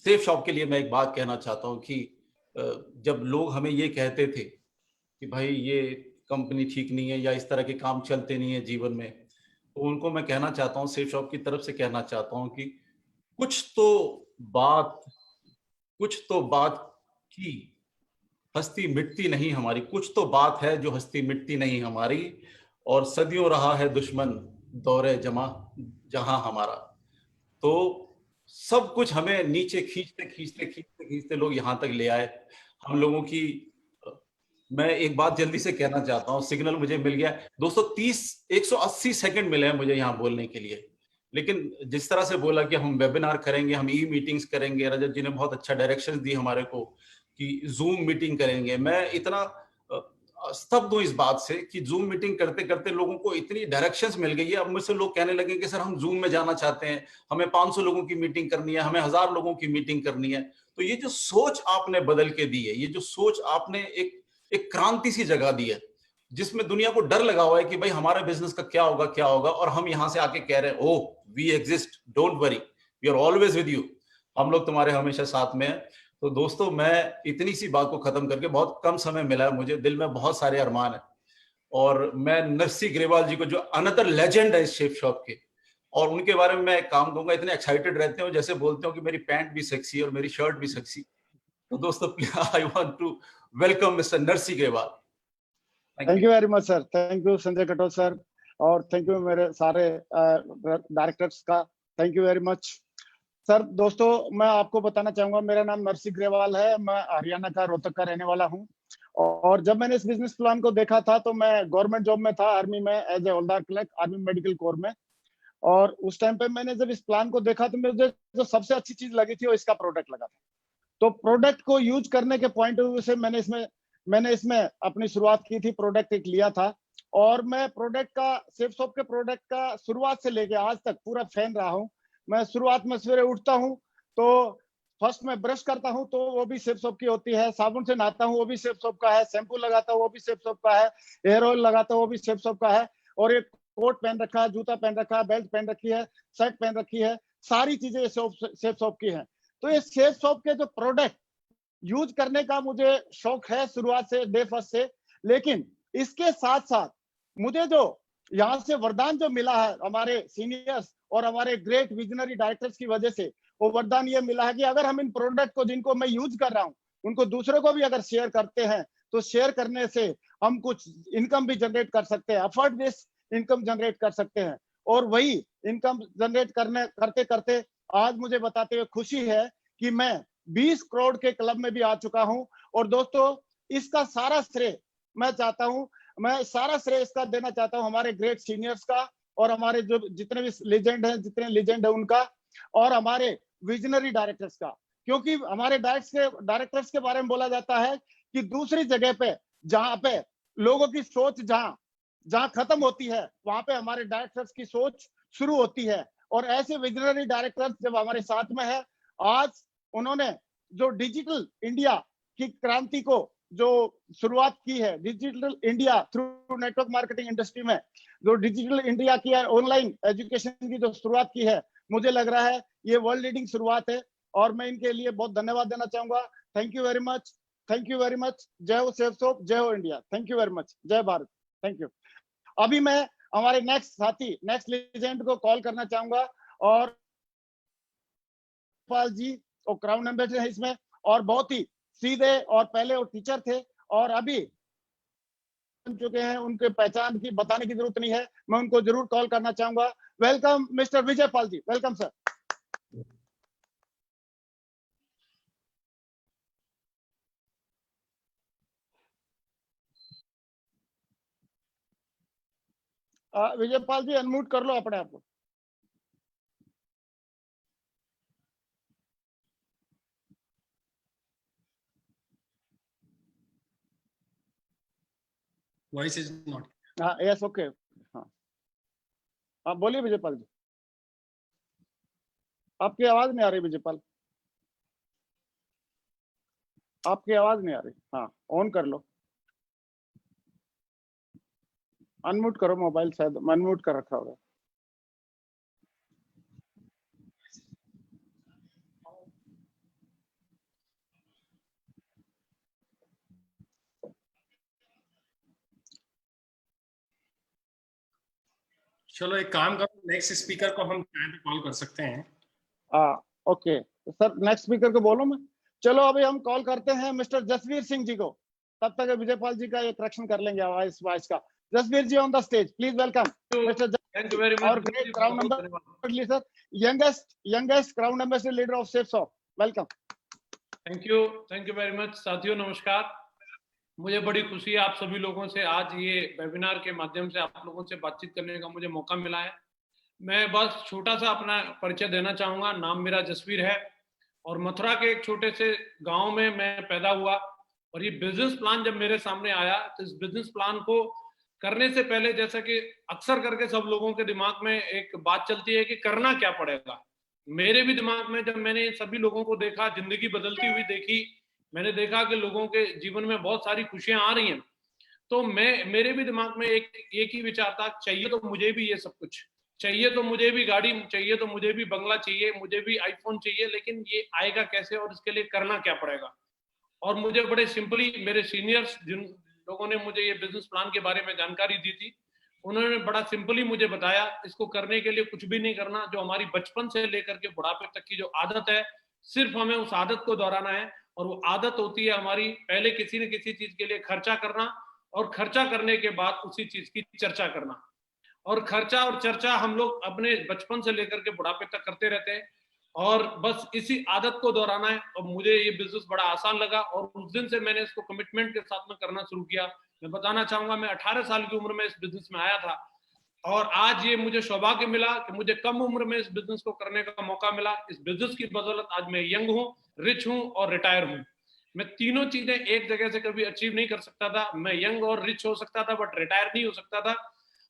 सेफ शॉप के लिए मैं एक बात कहना चाहता हूँ कि जब लोग हमें ये कहते थे कि भाई ये कंपनी ठीक नहीं है या इस तरह के काम चलते नहीं है जीवन में, तो उनको मैं कहना चाहता हूँ, सेफ शॉप की तरफ से कहना चाहता हूँ कि कुछ तो बात की हस्ती मिटती नहीं हमारी, कुछ तो बात है जो हस्ती मिटती नहीं हमारी, और सदियों रहा है दुश्मन दौरे जमा जहां हमारा। तो सब कुछ हमें नीचे खींचते खींचते खींचते खींचते लोग यहाँ तक ले आए। हम लोगों की मैं एक बात जल्दी से कहना चाहता हूँ, सिग्नल मुझे मिल गया 180 सेकंड मिले हैं मुझे यहाँ बोलने के लिए, लेकिन जिस तरह से बोला कि हम वेबिनार करेंगे, हम ई मीटिंग्स करेंगे, रजत जी ने बहुत अच्छा डायरेक्शन दी हमारे को कि जूम मीटिंग करेंगे। मैं इतना स्तब्ध हूं इस बात से कि जूम मीटिंग करते करते लोगों को इतनी डायरेक्शंस मिल गई है। अब मुझसे लोग कहने लगे कि सर हम जूम में जाना चाहते हैं, हमें 500 लोगों की मीटिंग करनी है, हमें 1000 लोगों की मीटिंग करनी है। तो ये जो सोच आपने बदल के दी है, ये जो सोच आपने एक क्रांति सी जगा दी है, जिसमें दुनिया को डर लगा हुआ है कि भाई हमारे बिजनेस का क्या होगा क्या होगा, और हम यहां से आके कह रहे हैं oh we exist, don't worry, we are always with you, हम लोग तुम्हारे हमेशा साथ में हैं। तो दोस्तों, मैं इतनी सी बात को खत्म करके, बहुत कम समय मिला है मुझे, दिल में बहुत सारे अरमान है, और मैं नरसी ग्रेवाल जी को, जो अनदर लेजेंड है इस शेप शॉप के, और उनके बारे में मैं एक काम दूंगा, इतने एक्साइटेड रहते हो जैसे बोलते हो कि मेरी पैंट भी सेक्सी है और मेरी शर्ट भी सेक्सी। तो दोस्तों, I want to welcome mister Narsi Grewal. Thank you very much sir, thank you Sanjay Katoch sir, और थैंक यू मेरे सारे डायरेक्टर्स का, thank you very much sir. दोस्तों, मैं आपको बताना चाहूंगा, मेरा नाम नरसी ग्रेवाल है, मैं हरियाणा का रोहतक का रहने वाला हूं। और जब मैंने इस बिजनेस प्लान को देखा था तो मैं गवर्नमेंट जॉब में था, आर्मी में, as a havildar clerk, army medical corps में। और उस टाइम पे मैंने जब इस प्लान को देखा तो मुझे जो सबसे अच्छी चीज लगी थी वो इसका प्रोडक्ट लगा था। तो प्रोडक्ट को यूज करने के पॉइंट ऑफ व्यू से मैंने इसमें अपनी शुरुआत की थी, प्रोडक्ट एक लिया था। और मैं प्रोडक्ट का, सेफ शॉप के प्रोडक्ट का शुरुआत से लेके आज तक पूरा फैन रहा हूं। मैं शुरुआत में सवेरे उठता हूं तो फर्स्ट में ब्रश करता हूं तो वो भी सेफ शॉप की होती है, साबुन से नहाता हूं वो भी सेफ शॉप का है, शैम्पू लगाता हूं वो भी सेफ शॉप का है, हेयर ऑयल लगाता हूं वो भी सेफ शॉप का है, और एक कोट पहन रखा है, जूता पहन रखा है, बेल्ट पहन रखी है, शर्ट पहन रखी है, सारी चीजें सेफ शॉप की है। तो ये सेफ शॉप के जो प्रोडक्ट यूज करने का मुझे शौक है शुरुआत से, डे फर्स्ट से। लेकिन इसके साथ साथ मुझे जो यहाँ से वरदान जो मिला है हमारे सीनियर्स और हमारे ग्रेट विजनरी डायरेक्टर्स की वजह से, वो वरदान ये मिला है कि अगर हम इन प्रोडक्ट को, जिनको मैं यूज कर रहा हूँ, उनको दूसरों को भी अगर शेयर करते हैं तो शेयर करने से हम कुछ इनकम भी जनरेट कर सकते हैं, अफोर्ड बेस इनकम जनरेट कर सकते हैं। और वही इनकम जनरेट करते करते आज मुझे बताते हुए खुशी है कि मैं 20 करोड़ के क्लब में भी आ चुका हूं। और दोस्तों, इसका सारा श्रेय मैं सारा श्रेय इसका देना चाहता हूं हमारे ग्रेट सीनियर्स का, और हमारे जो जितने भी जितने लेजेंड है उनका, और हमारे विजनरी डायरेक्टर्स का। क्योंकि हमारे डायरेक्टर्स के बारे में बोला जाता है कि दूसरी जगह पे, जहां पे लोगों की सोच जहां खत्म होती है, वहां पे हमारे डायरेक्टर्स की सोच शुरू होती है। और ऐसे विजनरी डायरेक्टर्स जब हमारे साथ में है, आज उन्होंने जो डिजिटल इंडिया की क्रांति को जो शुरुआत की है, digital India through network marketing industry में जो डिजिटल इंडिया की है, ऑनलाइन एजुकेशन की जो शुरुआत की है, मुझे लग रहा है ये वर्ल्ड लीडिंग शुरुआत है। और मैं इनके लिए बहुत धन्यवाद देना चाहूंगा। Thank you very much, thank you very much. जय हो सेफ शॉप, जय हो India. Thank you very much, जय भारत, थैंक यू। अभी मैं हमारे नेक्स्ट साथी, नेक्स्ट लेजेंड को कॉल करना चाहूंगा, और पाल जी और क्राउन एम्बेसडर है इसमें, और बहुत ही सीधे, और पहले वो टीचर थे और अभी बन चुके हैं, उनके पहचान की बताने की जरूरत नहीं है, मैं उनको जरूर कॉल करना चाहूंगा। Welcome mister Vijay Pal ji, welcome sir. Vijay Pal ji unmute कर लो अपने आप को। Voice is not. हाँ, यस, ओके, हाँ, आप बोलिए विजय पाल जी। आपकी आवाज नहीं आ रही विजय पाल, आपकी आवाज नहीं आ रही। हाँ, ऑन कर लो, अनम्यूट करो मोबाइल, शायद अनम्यूट कर रखा होगा। चलो एक काम करो, नेक्स्ट स्पीकर को हम कॉल कर सकते हैं। ओके सर, नेक्स्ट स्पीकर को बोलो मैं। चलो अभी हम कॉल करते हैं मिस्टर जसवीर सिंह जी को, तब तक विजयपाल जी का एक करेक्शन कर लेंगे वॉइस का। Jasveer ji on the stage, please welcome mister thank you very much. और great crown ambassador, youngest crown ambassador leader of Safesoft, welcome. Thank you very much. साथियों नमस्कार, मुझे बड़ी खुशी है आप सभी लोगों से आज ये वेबिनार के माध्यम से आप लोगों से बातचीत करने का मुझे मौका मिला है। मैं बस छोटा सा अपना परिचय देना चाहूँगा। नाम मेरा जसवीर है और मथुरा के एक छोटे से गांव में मैं पैदा हुआ और ये बिजनेस प्लान जब मेरे सामने आया तो इस बिजनेस प्लान को करने से पहले, जैसा कि अक्सर करके सब लोगों के दिमाग में एक बात चलती है कि करना क्या पड़ेगा, मेरे भी दिमाग में जब मैंने सभी लोगों को देखा, जिंदगी बदलती हुई देखी, मैंने देखा कि लोगों के जीवन में बहुत सारी खुशियां आ रही हैं, तो मेरे भी दिमाग में एक ही विचार था, चाहिए तो मुझे भी ये सब कुछ चाहिए, तो मुझे भी गाड़ी चाहिए, तो मुझे भी बंगला चाहिए, मुझे भी आईफोन चाहिए, लेकिन ये आएगा कैसे और इसके लिए करना क्या पड़ेगा। और मुझे बड़े सिंपली मेरे सीनियर्स जिन लोगों ने मुझे ये बिजनेस प्लान के बारे में जानकारी दी थी, उन्होंने बड़ा सिंपली मुझे बताया, इसको करने के लिए कुछ भी नहीं करना, जो हमारी बचपन से लेकर के बुढ़ापे तक की जो आदत है, सिर्फ हमें उस आदत को दोहराना है। और वो आदत होती है हमारी पहले किसी न किसी चीज के लिए खर्चा करना और खर्चा करने के बाद उसी चीज की चर्चा करना। और खर्चा और चर्चा हम लोग अपने बचपन से लेकर के बुढ़ापे तक करते रहते हैं और बस इसी आदत को दोहराना है। और मुझे ये बिजनेस बड़ा आसान लगा और उस दिन से मैंने इसको कमिटमेंट के साथ में करना शुरू किया। मैं बताना चाहूंगा, मैं 18 साल की उम्र में इस बिजनेस में आया था और आज ये मुझे सौभाग्य मिला कि मुझे कम उम्र में इस बिजनेस को करने का मौका मिला। इस बिजनेस की बदौलत आज मैं यंग हूँ, रिच हूँ और रिटायर हूँ। मैं तीनों चीजें एक जगह से कभी अचीव नहीं कर सकता था। मैं यंग और रिच हो सकता था बट रिटायर नहीं हो सकता था।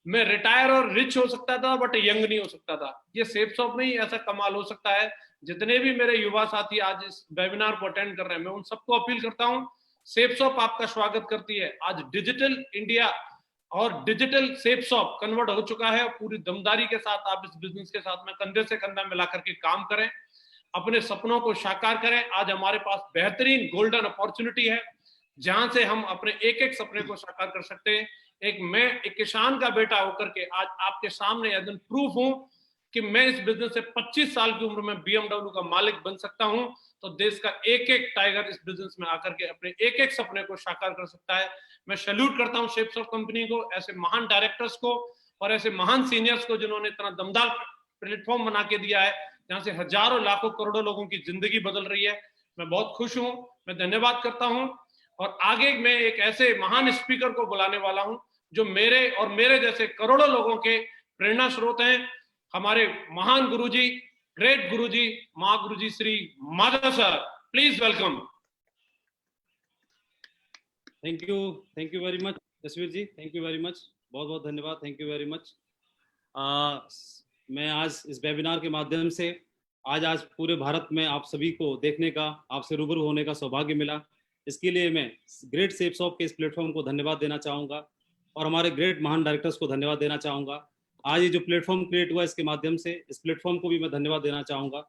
मैं रिटायर और रिच हो सकता था बट यंग नहीं हो सकता था। ये सेफसॉफ्ट में ही ऐसा कमाल हो सकता है। जितने भी मेरे युवा साथी आज इस वेबिनार को अटेंड कर रहे हैं, मैं उन सबको अपील करता हूं, सेफसॉफ्ट आपका स्वागत करती है। आज डिजिटल इंडिया और डिजिटल सेफसॉफ्ट कन्वर्ट हो चुका है। पूरी दमदारी के साथ आप इस बिजनेस के साथ में कंधे से कंधा मिलाकर के काम करें, अपने सपनों को साकार करें। आज हमारे पास बेहतरीन गोल्डन अपॉर्चुनिटी है जहां से हम अपने एक एक सपने को साकार कर सकते हैं। मैं एक किसान का बेटा होकर के आज आपके सामने प्रूफ हूं कि मैं इस बिजनेस से 25 साल की उम्र में BMW का मालिक बन सकता हूं। तो देश का एक एक टाइगर इस बिजनेस में आकर के अपने एक एक सपने को साकार कर सकता है। मैं सैल्यूट करता हूं सेफसॉफ्ट कंपनी को, ऐसे महान डायरेक्टर्स को और ऐसे महान सीनियर्स को जिन्होंने इतना दमदार प्लेटफॉर्म बना के दिया है जहां से हजारों लाखों करोड़ों लोगों की जिंदगी बदल रही है। मैं बहुत खुश हूं, मैं धन्यवाद करता हूं और आगे मैं एक ऐसे महान स्पीकर को बुलाने वाला हूं जो मेरे और मेरे जैसे करोड़ों लोगों के प्रेरणा स्रोत हैं। हमारे महान गुरुजी, ग्रेट गुरुजी, महागुरुजी Shri Madhav sir, please welcome. Thank you very much Jasveer ji, thank you very much, बहुत बहुत धन्यवाद, थैंक यू वेरी मच। मैं आज इस वेबिनार के माध्यम से आज पूरे भारत में आप सभी को देखने का, आपसे रूबरू होने का सौभाग्य मिला। इसके लिए मैं ग्रेट सेफसॉफ्ट के इस प्लेटफॉर्म को धन्यवाद देना चाहूँगा और हमारे ग्रेट महान डायरेक्टर्स को धन्यवाद देना चाहूँगा। आज ये जो प्लेटफॉर्म क्रिएट हुआ इसके माध्यम से इस प्लेटफॉर्म को भी मैं धन्यवाद देना चाहूँगा।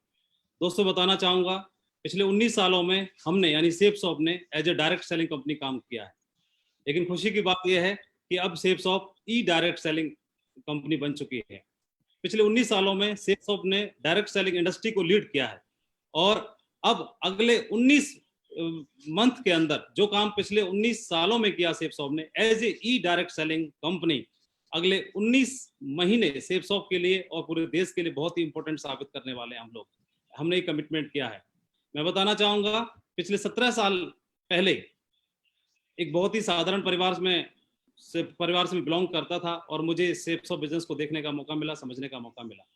दोस्तों बताना चाहूँगा, पिछले 19 सालों में हमने यानी सेफसॉफ्ट ने as a direct selling company काम किया है, लेकिन खुशी की बात यह है कि अब सेफसॉफ्ट ई डायरेक्ट सेलिंग कंपनी बन चुकी है। पिछले 19 सालों में सेफसॉफ्ट ने डायरेक्ट सेलिंग इंडस्ट्री को लीड किया है और अब अगले 19 मंथ के अंदर जो काम पिछले 19 सालों में किया सेफसॉफ्ट ने as a e direct selling company, अगले 19 महीने सेफसॉफ्ट के लिए और पूरे देश के लिए बहुत ही इंपॉर्टेंट साबित करने वाले हैं। हमने एक कमिटमेंट किया है। मैं बताना चाहूंगा, पिछले 17 साल पहले एक बहुत ही साधारण परिवार से बिलोंग करता था और मुझे सेफसॉफ्ट बिजनेस को देखने का मौका मिला, समझने का मौका मिला।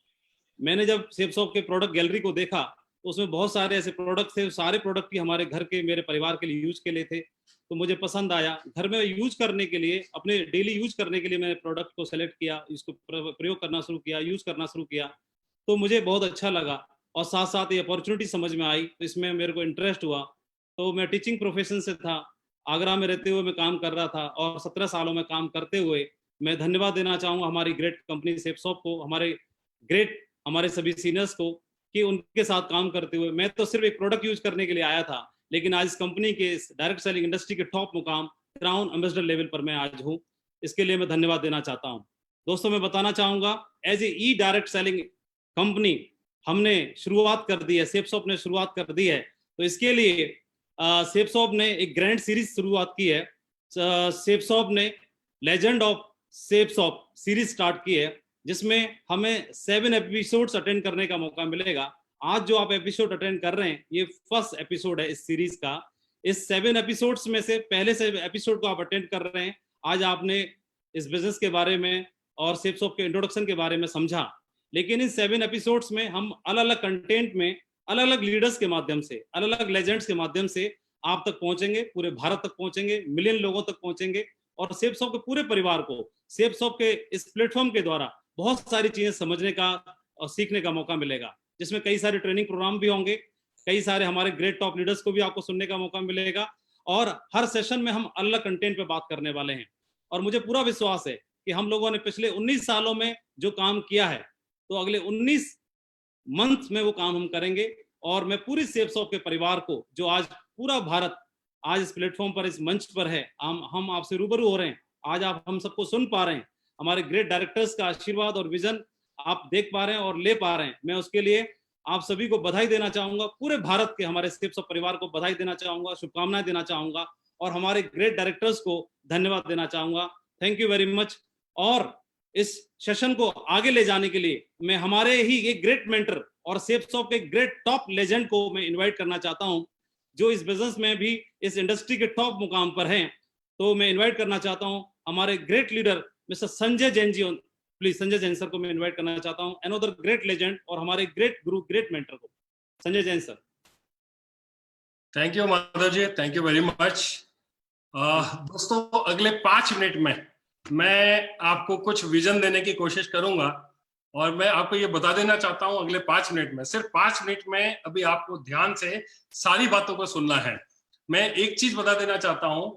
मैंने जब सेफसॉफ्ट के प्रोडक्ट गैलरी को देखा तो उसमें बहुत सारे ऐसे प्रोडक्ट थे, सारे प्रोडक्ट ही हमारे घर के, मेरे परिवार के लिए यूज के लिए थे, तो मुझे पसंद आया। घर में यूज करने के लिए, अपने डेली यूज करने के लिए मैंने प्रोडक्ट को सेलेक्ट किया, इसको प्रयोग करना शुरू किया, यूज करना शुरू किया, तो मुझे बहुत अच्छा लगा और साथ साथ ये अपॉर्चुनिटी समझ में आई तो इसमें मेरे को इंटरेस्ट हुआ। तो मैं टीचिंग प्रोफेशन से था, आगरा में रहते हुए मैं काम कर रहा था और 17 सालों में काम करते हुए मैं धन्यवाद देना चाहूँगा हमारी ग्रेट कंपनी सेफसॉफ्ट को, हमारे सभी सीनियर्स को, कि उनके साथ काम करते हुए मैं तो सिर्फ एक प्रोडक्ट यूज करने के लिए आया था, लेकिन आज इस कंपनी के डायरेक्ट सेलिंग इंडस्ट्री के टॉप मुकाम क्राउन एम्बेसडर लेवल पर मैं आज हूँ। इसके लिए मैं धन्यवाद देना चाहता हूँ। दोस्तों मैं बताना चाहूंगा, as a e direct selling company हमने शुरुआत कर दी है, सेफसॉफ्ट ने शुरुआत कर दी है तो इसके लिए सेफ शॉप ने एक ग्रैंड सीरीज शुरुआत की है। सेफ शॉप ने legend of safe shop series start की है, जिसमें हमें 7 एपिसोड्स अटेंड करने का मौका मिलेगा। आज जो आप एपिसोड अटेंड कर रहे हैं, ये फर्स्ट एपिसोड है इस सीरीज का। इस 7 एपिसोड्स में से पहले से एपिसोड को आप अटेंड कर रहे हैं। आज आपने इस बिजनेस के बारे में और सेफ शॉप के इंट्रोडक्शन के बारे में समझा, लेकिन इन 7 एपिसोड्स में हम अलग अलग कंटेंट में अलग अलग लीडर्स के माध्यम से, अलग अलग लेजेंड्स के माध्यम से आप तक पहुंचेंगे, पूरे भारत तक पहुंचेंगे, मिलियन लोगों तक पहुंचेंगे, और सेफ शॉप के पूरे परिवार को सेफ शॉप के इस प्लेटफॉर्म के द्वारा बहुत सारी चीजें समझने का और सीखने का मौका मिलेगा, जिसमें कई सारे ट्रेनिंग प्रोग्राम भी होंगे, कई सारे हमारे ग्रेट टॉप लीडर्स को भी आपको सुनने का मौका मिलेगा, और हर सेशन में हम अलग कंटेंट पे बात करने वाले हैं। और मुझे पूरा विश्वास है कि हम लोगों ने पिछले 19 सालों में जो काम किया है, तो अगले 19 मंथ में वो काम हम करेंगे। और मैं पूरी सेफ शॉप के परिवार को, जो आज पूरा भारत आज इस प्लेटफॉर्म पर, इस मंच पर है, हम आपसे रूबरू हो रहे हैं, आज आप हम सबको सुन पा रहे हैं, हमारे ग्रेट डायरेक्टर्स का आशीर्वाद और विजन आप देख पा रहे हैं और ले पा रहे हैं। मैं उसके लिए आप सभी को बधाई देना चाहूंगा, पूरे भारत के हमारे सेफ शॉप परिवार को बधाई देना चाहूंगा, शुभकामनाएं देना चाहूंगा, और हमारे ग्रेट डायरेक्टर्स को धन्यवाद देना चाहूंगा। Thank you very much. और इस सेशन को आगे ले जाने के लिए मैं हमारे ही एक ग्रेट मेंटर और सेफ शॉप के ग्रेट टॉप लेजेंड को मैं इनवाइट करना चाहता हूं, जो इस बिजनेस में भी इस इंडस्ट्री के टॉप मुकाम पर हैं। तो मैं इनवाइट करना चाहता हूं हमारे great leader mister Sanjay Jain ji. Please Sanjay Jain sir को मैं इनवाइट करना चाहता हूं, अनदर ग्रेट लेजेंड और हमारे ग्रेट गुरु, ग्रेट मेंटर को, Sanjay Jain sir. Thank you Madhav ji, thank you very much. दोस्तों, अगले 5 मिनट में मैं आपको कुछ विजन देने की कोशिश करूंगा, और मैं आपको ये बता देना चाहता हूं, अगले 5 मिनट में, सिर्फ 5 मिनट में अभी आपको ध्यान से सारी बातों को सुनना है। मैं एक चीज बता देना चाहता हूं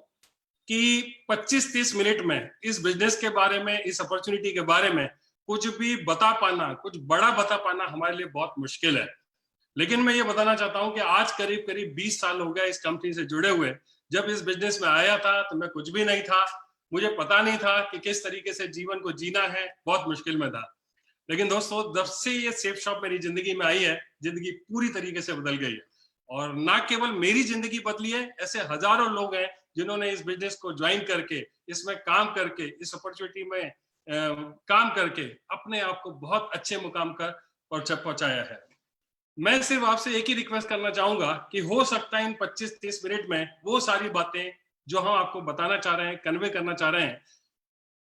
कि 25-30 मिनट में इस बिजनेस के बारे में, इस अपॉर्चुनिटी के बारे में कुछ भी बता पाना, कुछ बड़ा बता पाना हमारे लिए बहुत मुश्किल है। लेकिन मैं ये बताना चाहता हूं कि आज करीब करीब 20 साल हो गया इस कंपनी से जुड़े हुए। जब इस बिजनेस में आया था तो मैं कुछ भी नहीं था, मुझे पता नहीं था कि किस तरीके से जीवन को जीना है, बहुत मुश्किल में था। लेकिन दोस्तों, जब से ये सेफ शॉप मेरी जिंदगी में आई है, जिंदगी पूरी तरीके से बदल गई है। और ना केवल मेरी जिंदगी बदली है, ऐसे हजारों लोग हैं जिन्होंने इस बिजनेस को ज्वाइन करके, इसमें काम करके, इस अपॉर्चुनिटी में काम करके अपने आप को बहुत अच्छे मुकाम पर पहुंचाया है। मैं सिर्फ आपसे एक ही रिक्वेस्ट करना चाहूंगा कि हो सकता है इन 25-30 मिनट में वो सारी बातें जो हम आपको बताना चाह रहे हैं, कन्वे करना चाह रहे हैं,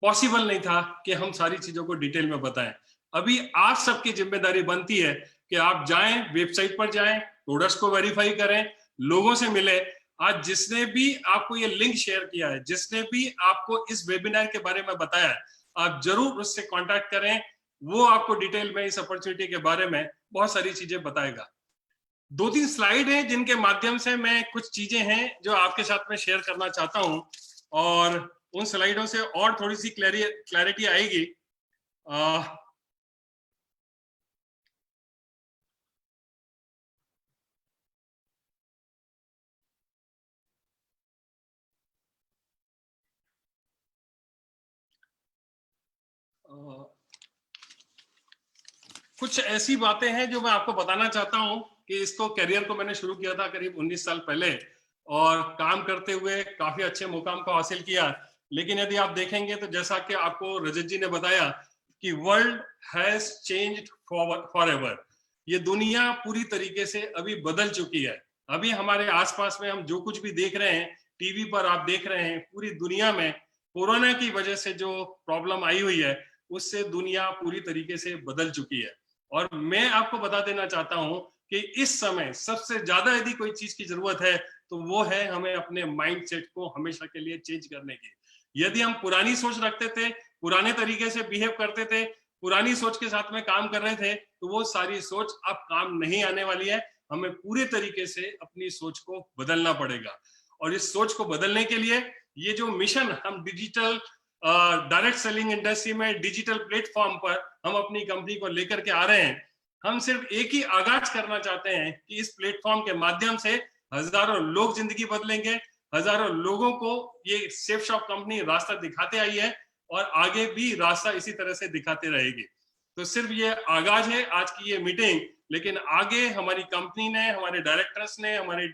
पॉसिबल नहीं था कि हम सारी चीजों को डिटेल में बताएं। अभी आप सबकी जिम्मेदारी बनती है कि आप जाएं, वेबसाइट पर जाएं, प्रोडक्ट्स को वेरीफाई करें, लोगों से मिले। आज जिसने भी आपको ये लिंक शेयर किया है, जिसने भी आपको इस वेबिनार के बारे में बताया है, आप जरूर उससे कांटेक्ट करें। वो आपको डिटेल में इस अपॉर्चुनिटी के बारे में बहुत सारी चीजें बताएगा। 2-3 स्लाइड हैं जिनके माध्यम से मैं कुछ चीजें हैं जो आपके साथ में शेयर करना चाहता हूं, और उन स्लाइडों से और थोड़ी सी क्लैरिटी आएगी। कुछ ऐसी बातें हैं जो मैं आपको बताना चाहता हूं कि इसको करियर को मैंने शुरू किया था करीब 19 साल पहले, और काम करते हुए काफी अच्छे मुकाम को हासिल किया। लेकिन यदि आप देखेंगे तो जैसा कि आपको रजत जी ने बताया कि वर्ल्ड हैज चेंज्ड फॉरएवर, ये दुनिया पूरी तरीके से अभी बदल चुकी है। अभी हमारे आसपास में हम जो कुछ भी देख रहे हैं, टीवी पर आप देख रहे हैं, पूरी दुनिया में कोरोना की वजह से जो प्रॉब्लम आई हुई है, उससे दुनिया पूरी तरीके से बदल चुकी है। और मैं आपको बता देना चाहता हूं कि इस समय सबसे ज्यादा यदि कोई चीज की जरूरत है तो वो है हमें अपने माइंडसेट को हमेशा के लिए चेंज करने की। यदि हम पुरानी सोच रखते थे, पुराने तरीके से बिहेव करते थे, पुरानी सोच के साथ में काम कर रहे थे, तो वो सारी सोच अब काम नहीं आने वाली है। हमें पूरे तरीके से अपनी सोच को बदलना पड़ेगा। और इस सोच को बदलने के लिए ये जो मिशन हम डिजिटल डायरेक्ट सेलिंग इंडस्ट्री में डिजिटल प्लेटफॉर्म पर हम अपनी कंपनी को लेकर के आ रहे हैं, हम सिर्फ एक ही आगाज करना चाहते हैं कि इस प्लेटफॉर्म के माध्यम से हजारों लोग जिंदगी बदलेंगे, हजारों लोगों को ये सेफ शॉप कंपनी रास्ता दिखाते आई है और आगे भी रास्ता इसी तरह से दिखाते रहेगी। तो सिर्फ ये आगाज है आज की ये मीटिंग, लेकिन आगे हमारी कंपनी ने, हमारे डायरेक्टर्स ने, हमारे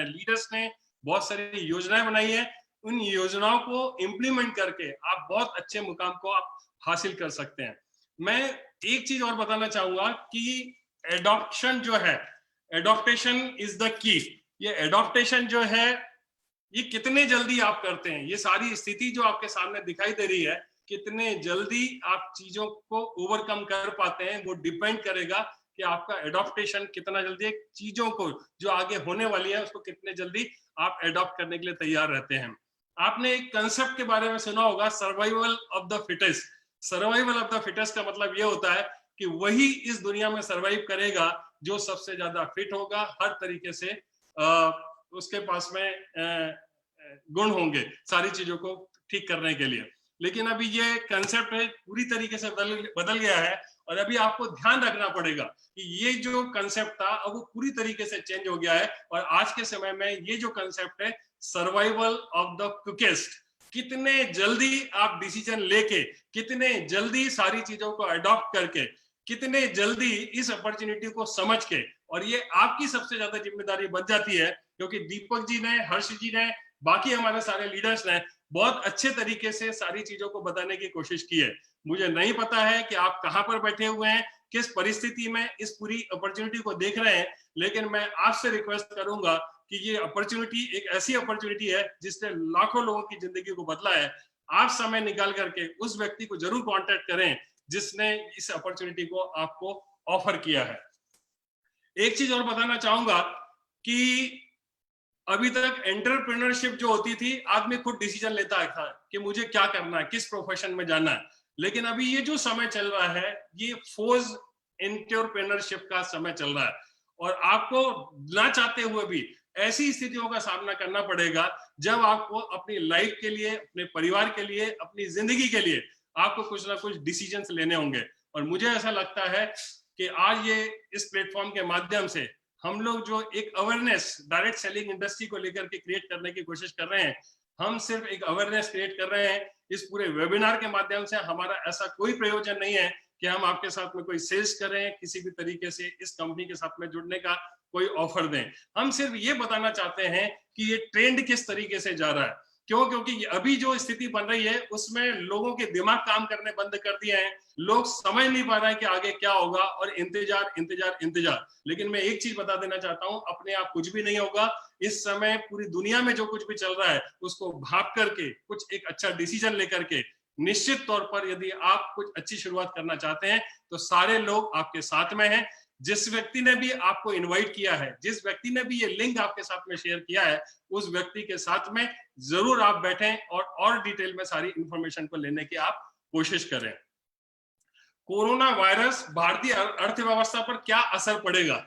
लीडर्स ने बहुत सारी योजनाएं बनाई है। उन योजनाओं को इम्प्लीमेंट करके आप बहुत अच्छे मुकाम को आप हासिल कर सकते हैं। मैं एक चीज और बताना चाहूंगा कि एडॉप्शन जो है, एडॉप्टेशन इज द की। ये एडॉप्टेशन जो है ये कितने जल्दी आप करते हैं, ये सारी स्थिति जो आपके सामने दिखाई दे रही है, कितने जल्दी आप चीजों को ओवरकम कर पाते हैं, वो डिपेंड करेगा कि आपका एडॉप्टेशन कितना जल्दी, चीजों को जो आगे होने वाली है उसको कितने जल्दी आप एडॉप्ट करने के लिए तैयार रहते हैं। आपने एक कंसेप्ट के बारे में सुना होगा, survival of the fittest. Survival of the fittest का मतलब ये होता है कि वही इस दुनिया में सर्वाइव करेगा जो सबसे ज्यादा फिट होगा, हर तरीके से उसके पास में गुण होंगे सारी चीजों को ठीक करने के लिए। लेकिन अभी ये कंसेप्ट है पूरी तरीके से बदल गया है, और अभी आपको ध्यान रखना पड़ेगा कि ये जो कंसेप्ट था अब वो पूरी तरीके से चेंज हो गया है। और आज के समय में ये जो कंसेप्ट है सर्वाइवल ऑफ द क्विकेस्ट, कितने जल्दी आप डिसीजन लेके, कितने जल्दी सारी चीजों को अडॉप्ट करके, कितने जल्दी इस अपॉर्चुनिटी को समझ के, और ये आपकी सबसे ज्यादा जिम्मेदारी बन जाती है, क्योंकि दीपक जी ने, हर्ष जी ने, बाकी हमारे सारे लीडर्स ने बहुत अच्छे तरीके से सारी चीजों को बताने की कोशिश की है। मुझे नहीं पता है कि आप कहां पर बैठे हुए हैं, किस परिस्थिति में इस पूरी अपॉर्चुनिटी को देख रहे हैं, लेकिन मैं आपसे रिक्वेस्ट करूंगा कि ये अपॉर्चुनिटी एक ऐसी अपॉर्चुनिटी है जिसने लाखों लोगों की जिंदगी को बदला है। आप समय निकाल करके उस व्यक्ति को जरूर कांटेक्ट करें जिसने इस अपॉर्चुनिटी को आपको ऑफर किया है। एक चीज और बताना चाहूंगा कि अभी तक एंटरप्रेन्योरशिप जो होती थी, आदमी खुद डिसीजन लेता था कि मुझे क्या करना है, किस प्रोफेशन में जाना है। लेकिन अभी ये जो समय चल रहा है ये फोर्स एंटरप्रेन्योरशिप का समय चल रहा है, और आपको ना चाहते हुए भी ऐसी स्थितियों का सामना करना पड़ेगा जब आपको अपनी लाइफ के लिए, अपने परिवार के लिए, अपनी जिंदगी के लिए आपको कुछ ना कुछ डिसीजंस लेने होंगे। और मुझे ऐसा लगता है कि आज ये इस प्लेटफॉर्म के माध्यम से हम लोग जो एक अवेयरनेस डायरेक्ट सेलिंग इंडस्ट्री को लेकर के क्रिएट करने की कोशिश कर रहे हैं, हम सिर्फ एक अवेयरनेस क्रिएट कर रहे हैं। इस पूरे वेबिनार के माध्यम से हमारा ऐसा कोई प्रयोजन नहीं है कि हम आपके साथ में कोई सेल्स करें, किसी भी तरीके से इस कंपनी के साथ में जुड़ने का कोई ऑफर दें। हम सिर्फ ये बताना चाहते हैं कि ये ट्रेंड किस तरीके से जा रहा है। क्यों? क्योंकि अभी जो स्थिति बन रही है उसमें लोगों के दिमाग काम करने बंद कर दिए हैं, लोग समझ नहीं पा रहे हैं कि आगे क्या होगा, और इंतजार इंतजार इंतजार। लेकिन मैं एक चीज बता देना चाहता हूं, अपने आप कुछ भी नहीं होगा। इस समय पूरी दुनिया में जो कुछ भी चल रहा है उसको भाप करके कुछ एक अच्छा डिसीजन लेकर के, निश्चित तौर पर यदि आप कुछ अच्छी शुरुआत करना चाहते हैं तो सारे लोग आपके साथ में हैं। जिस व्यक्ति ने भी आपको इनवाइट किया है, जिस व्यक्ति ने भी ये लिंक आपके साथ में शेयर किया है, उस व्यक्ति के साथ में जरूर आप बैठें और डिटेल में सारी इंफॉर्मेशन को लेने की आप कोशिश करें। कोरोना वायरस भारतीय अर्थव्यवस्था पर क्या असर पड़ेगा,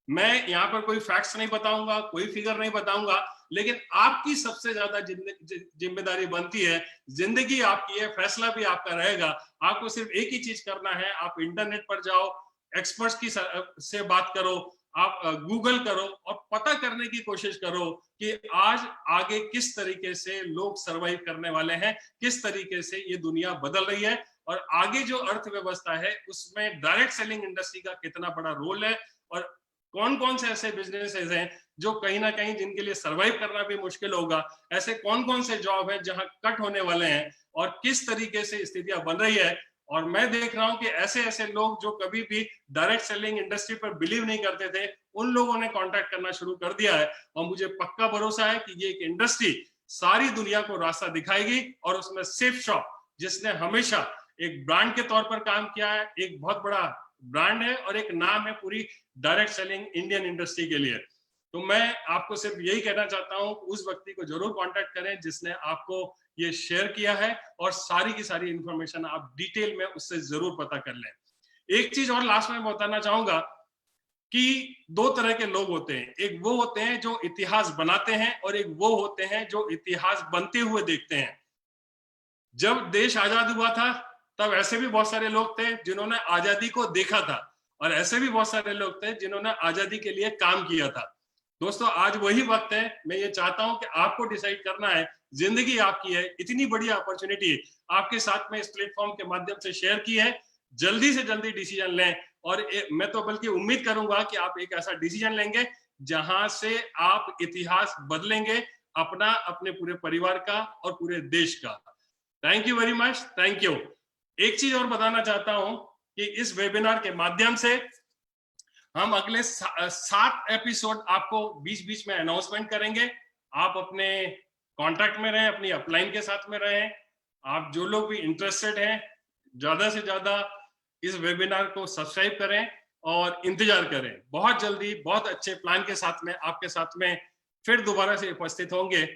मैं यहाँ पर कोई फैक्ट्स नहीं बताऊंगा, कोई फिगर नहीं बताऊंगा, लेकिन आपकी सबसे ज्यादा जिम्मेदारी बनती है। जिंदगी आपकी है, फैसला भी आपका रहेगा। आपको सिर्फ एक ही चीज करना है, आप इंटरनेट पर जाओ, एक्सपर्ट्स की से बात करो, आप गूगल करो और पता करने की कोशिश करो कि आज आगे किस तरीके से लोग सरवाइव करने वाले हैं, किस तरीके से ये दुनिया बदल रही है, और आगे जो अर्थव्यवस्था है उसमें डायरेक्ट सेलिंग इंडस्ट्री का कितना बड़ा रोल है, और कौन कौन से ऐसे बिजनेसेस हैं जो कहीं ना कहीं जिनके लिए सरवाइव करना भी मुश्किल होगा, ऐसे कौन कौन से जॉब है जहां कट होने वाले हैं, और किस तरीके से स्थितियां बन रही है। और मैं देख रहा हूं कि ऐसे ऐसे लोग जो कभी भी डायरेक्ट सेलिंग इंडस्ट्री पर बिलीव नहीं करते थे, उन लोगों ने कांटेक्ट करना शुरू कर दिया है। और मुझे पक्का भरोसा है कि ये एक इंडस्ट्री सारी दुनिया को रास्ता दिखाएगी, और उसमें सेफ शॉप, जिसने हमेशा एक ब्रांड के तौर पर काम किया है, एक बहुत बड़ा ब्रांड है और एक नाम है पूरी डायरेक्ट सेलिंग इंडियन इंडस्ट्री के लिए। तो मैं आपको सिर्फ यही कहना चाहता हूं, उस व्यक्ति को जरूर कांटेक्ट करें जिसने आपको ये शेयर किया है, और सारी की सारी इंफॉर्मेशन आप डिटेल में उससे जरूर पता कर लें। एक चीज और लास्ट में बताना चाहूंगा कि दो तरह के लोग होते हैं, एक वो होते हैं जो इतिहास बनाते हैं, और एक वो होते हैं जो इतिहास बनते हुए देखते हैं। जब देश आजाद हुआ था तब ऐसे भी बहुत सारे लोग थे जिन्होंने आजादी को देखा था, और ऐसे भी बहुत सारे लोग थे जिन्होंने आजादी के लिए काम किया था। दोस्तों, आज वही वक्त है। मैं ये चाहता हूं कि आपको डिसाइड करना है, जिंदगी आपकी है, इतनी बड़ी अपॉर्चुनिटी आपके साथ में इस प्लेटफॉर्म के माध्यम से शेयर की है। जल्दी से जल्दी डिसीजन लें। और मैं तो बल्कि उम्मीद करूंगा कि आप एक ऐसा डिसीजन लेंगे जहां से आप इतिहास बदलेंगे अपना, अपने पूरे परिवार का और पूरे देश का। Thank you very much, thank you. एक चीज और बताना चाहता हूं कि इस वेबिनार के माध्यम से हम अगले 7 एपिसोड आपको बीच बीच में अनाउंसमेंट करेंगे। आप अपने कॉन्टैक्ट में रहें, अपनी अपलाइन के साथ में रहें। आप जो लोग भी इंटरेस्टेड हैं, ज्यादा से ज्यादा इस वेबिनार को सब्सक्राइब करें और इंतजार करें। बहुत जल्दी बहुत अच्छे प्लान के साथ में आपके साथ में फिर दोबारा से उपस्थित होंगे।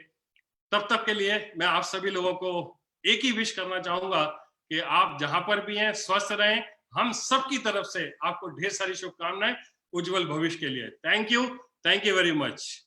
तब तक के लिए मैं आप सभी लोगों को एक ही विश करना चाहूंगा कि आप जहां पर भी हैं स्वस्थ रहें। हम सब की तरफ से आपको ढेर सारी शुभकामनाएं उज्जवल भविष्य के लिए। Thank you very much.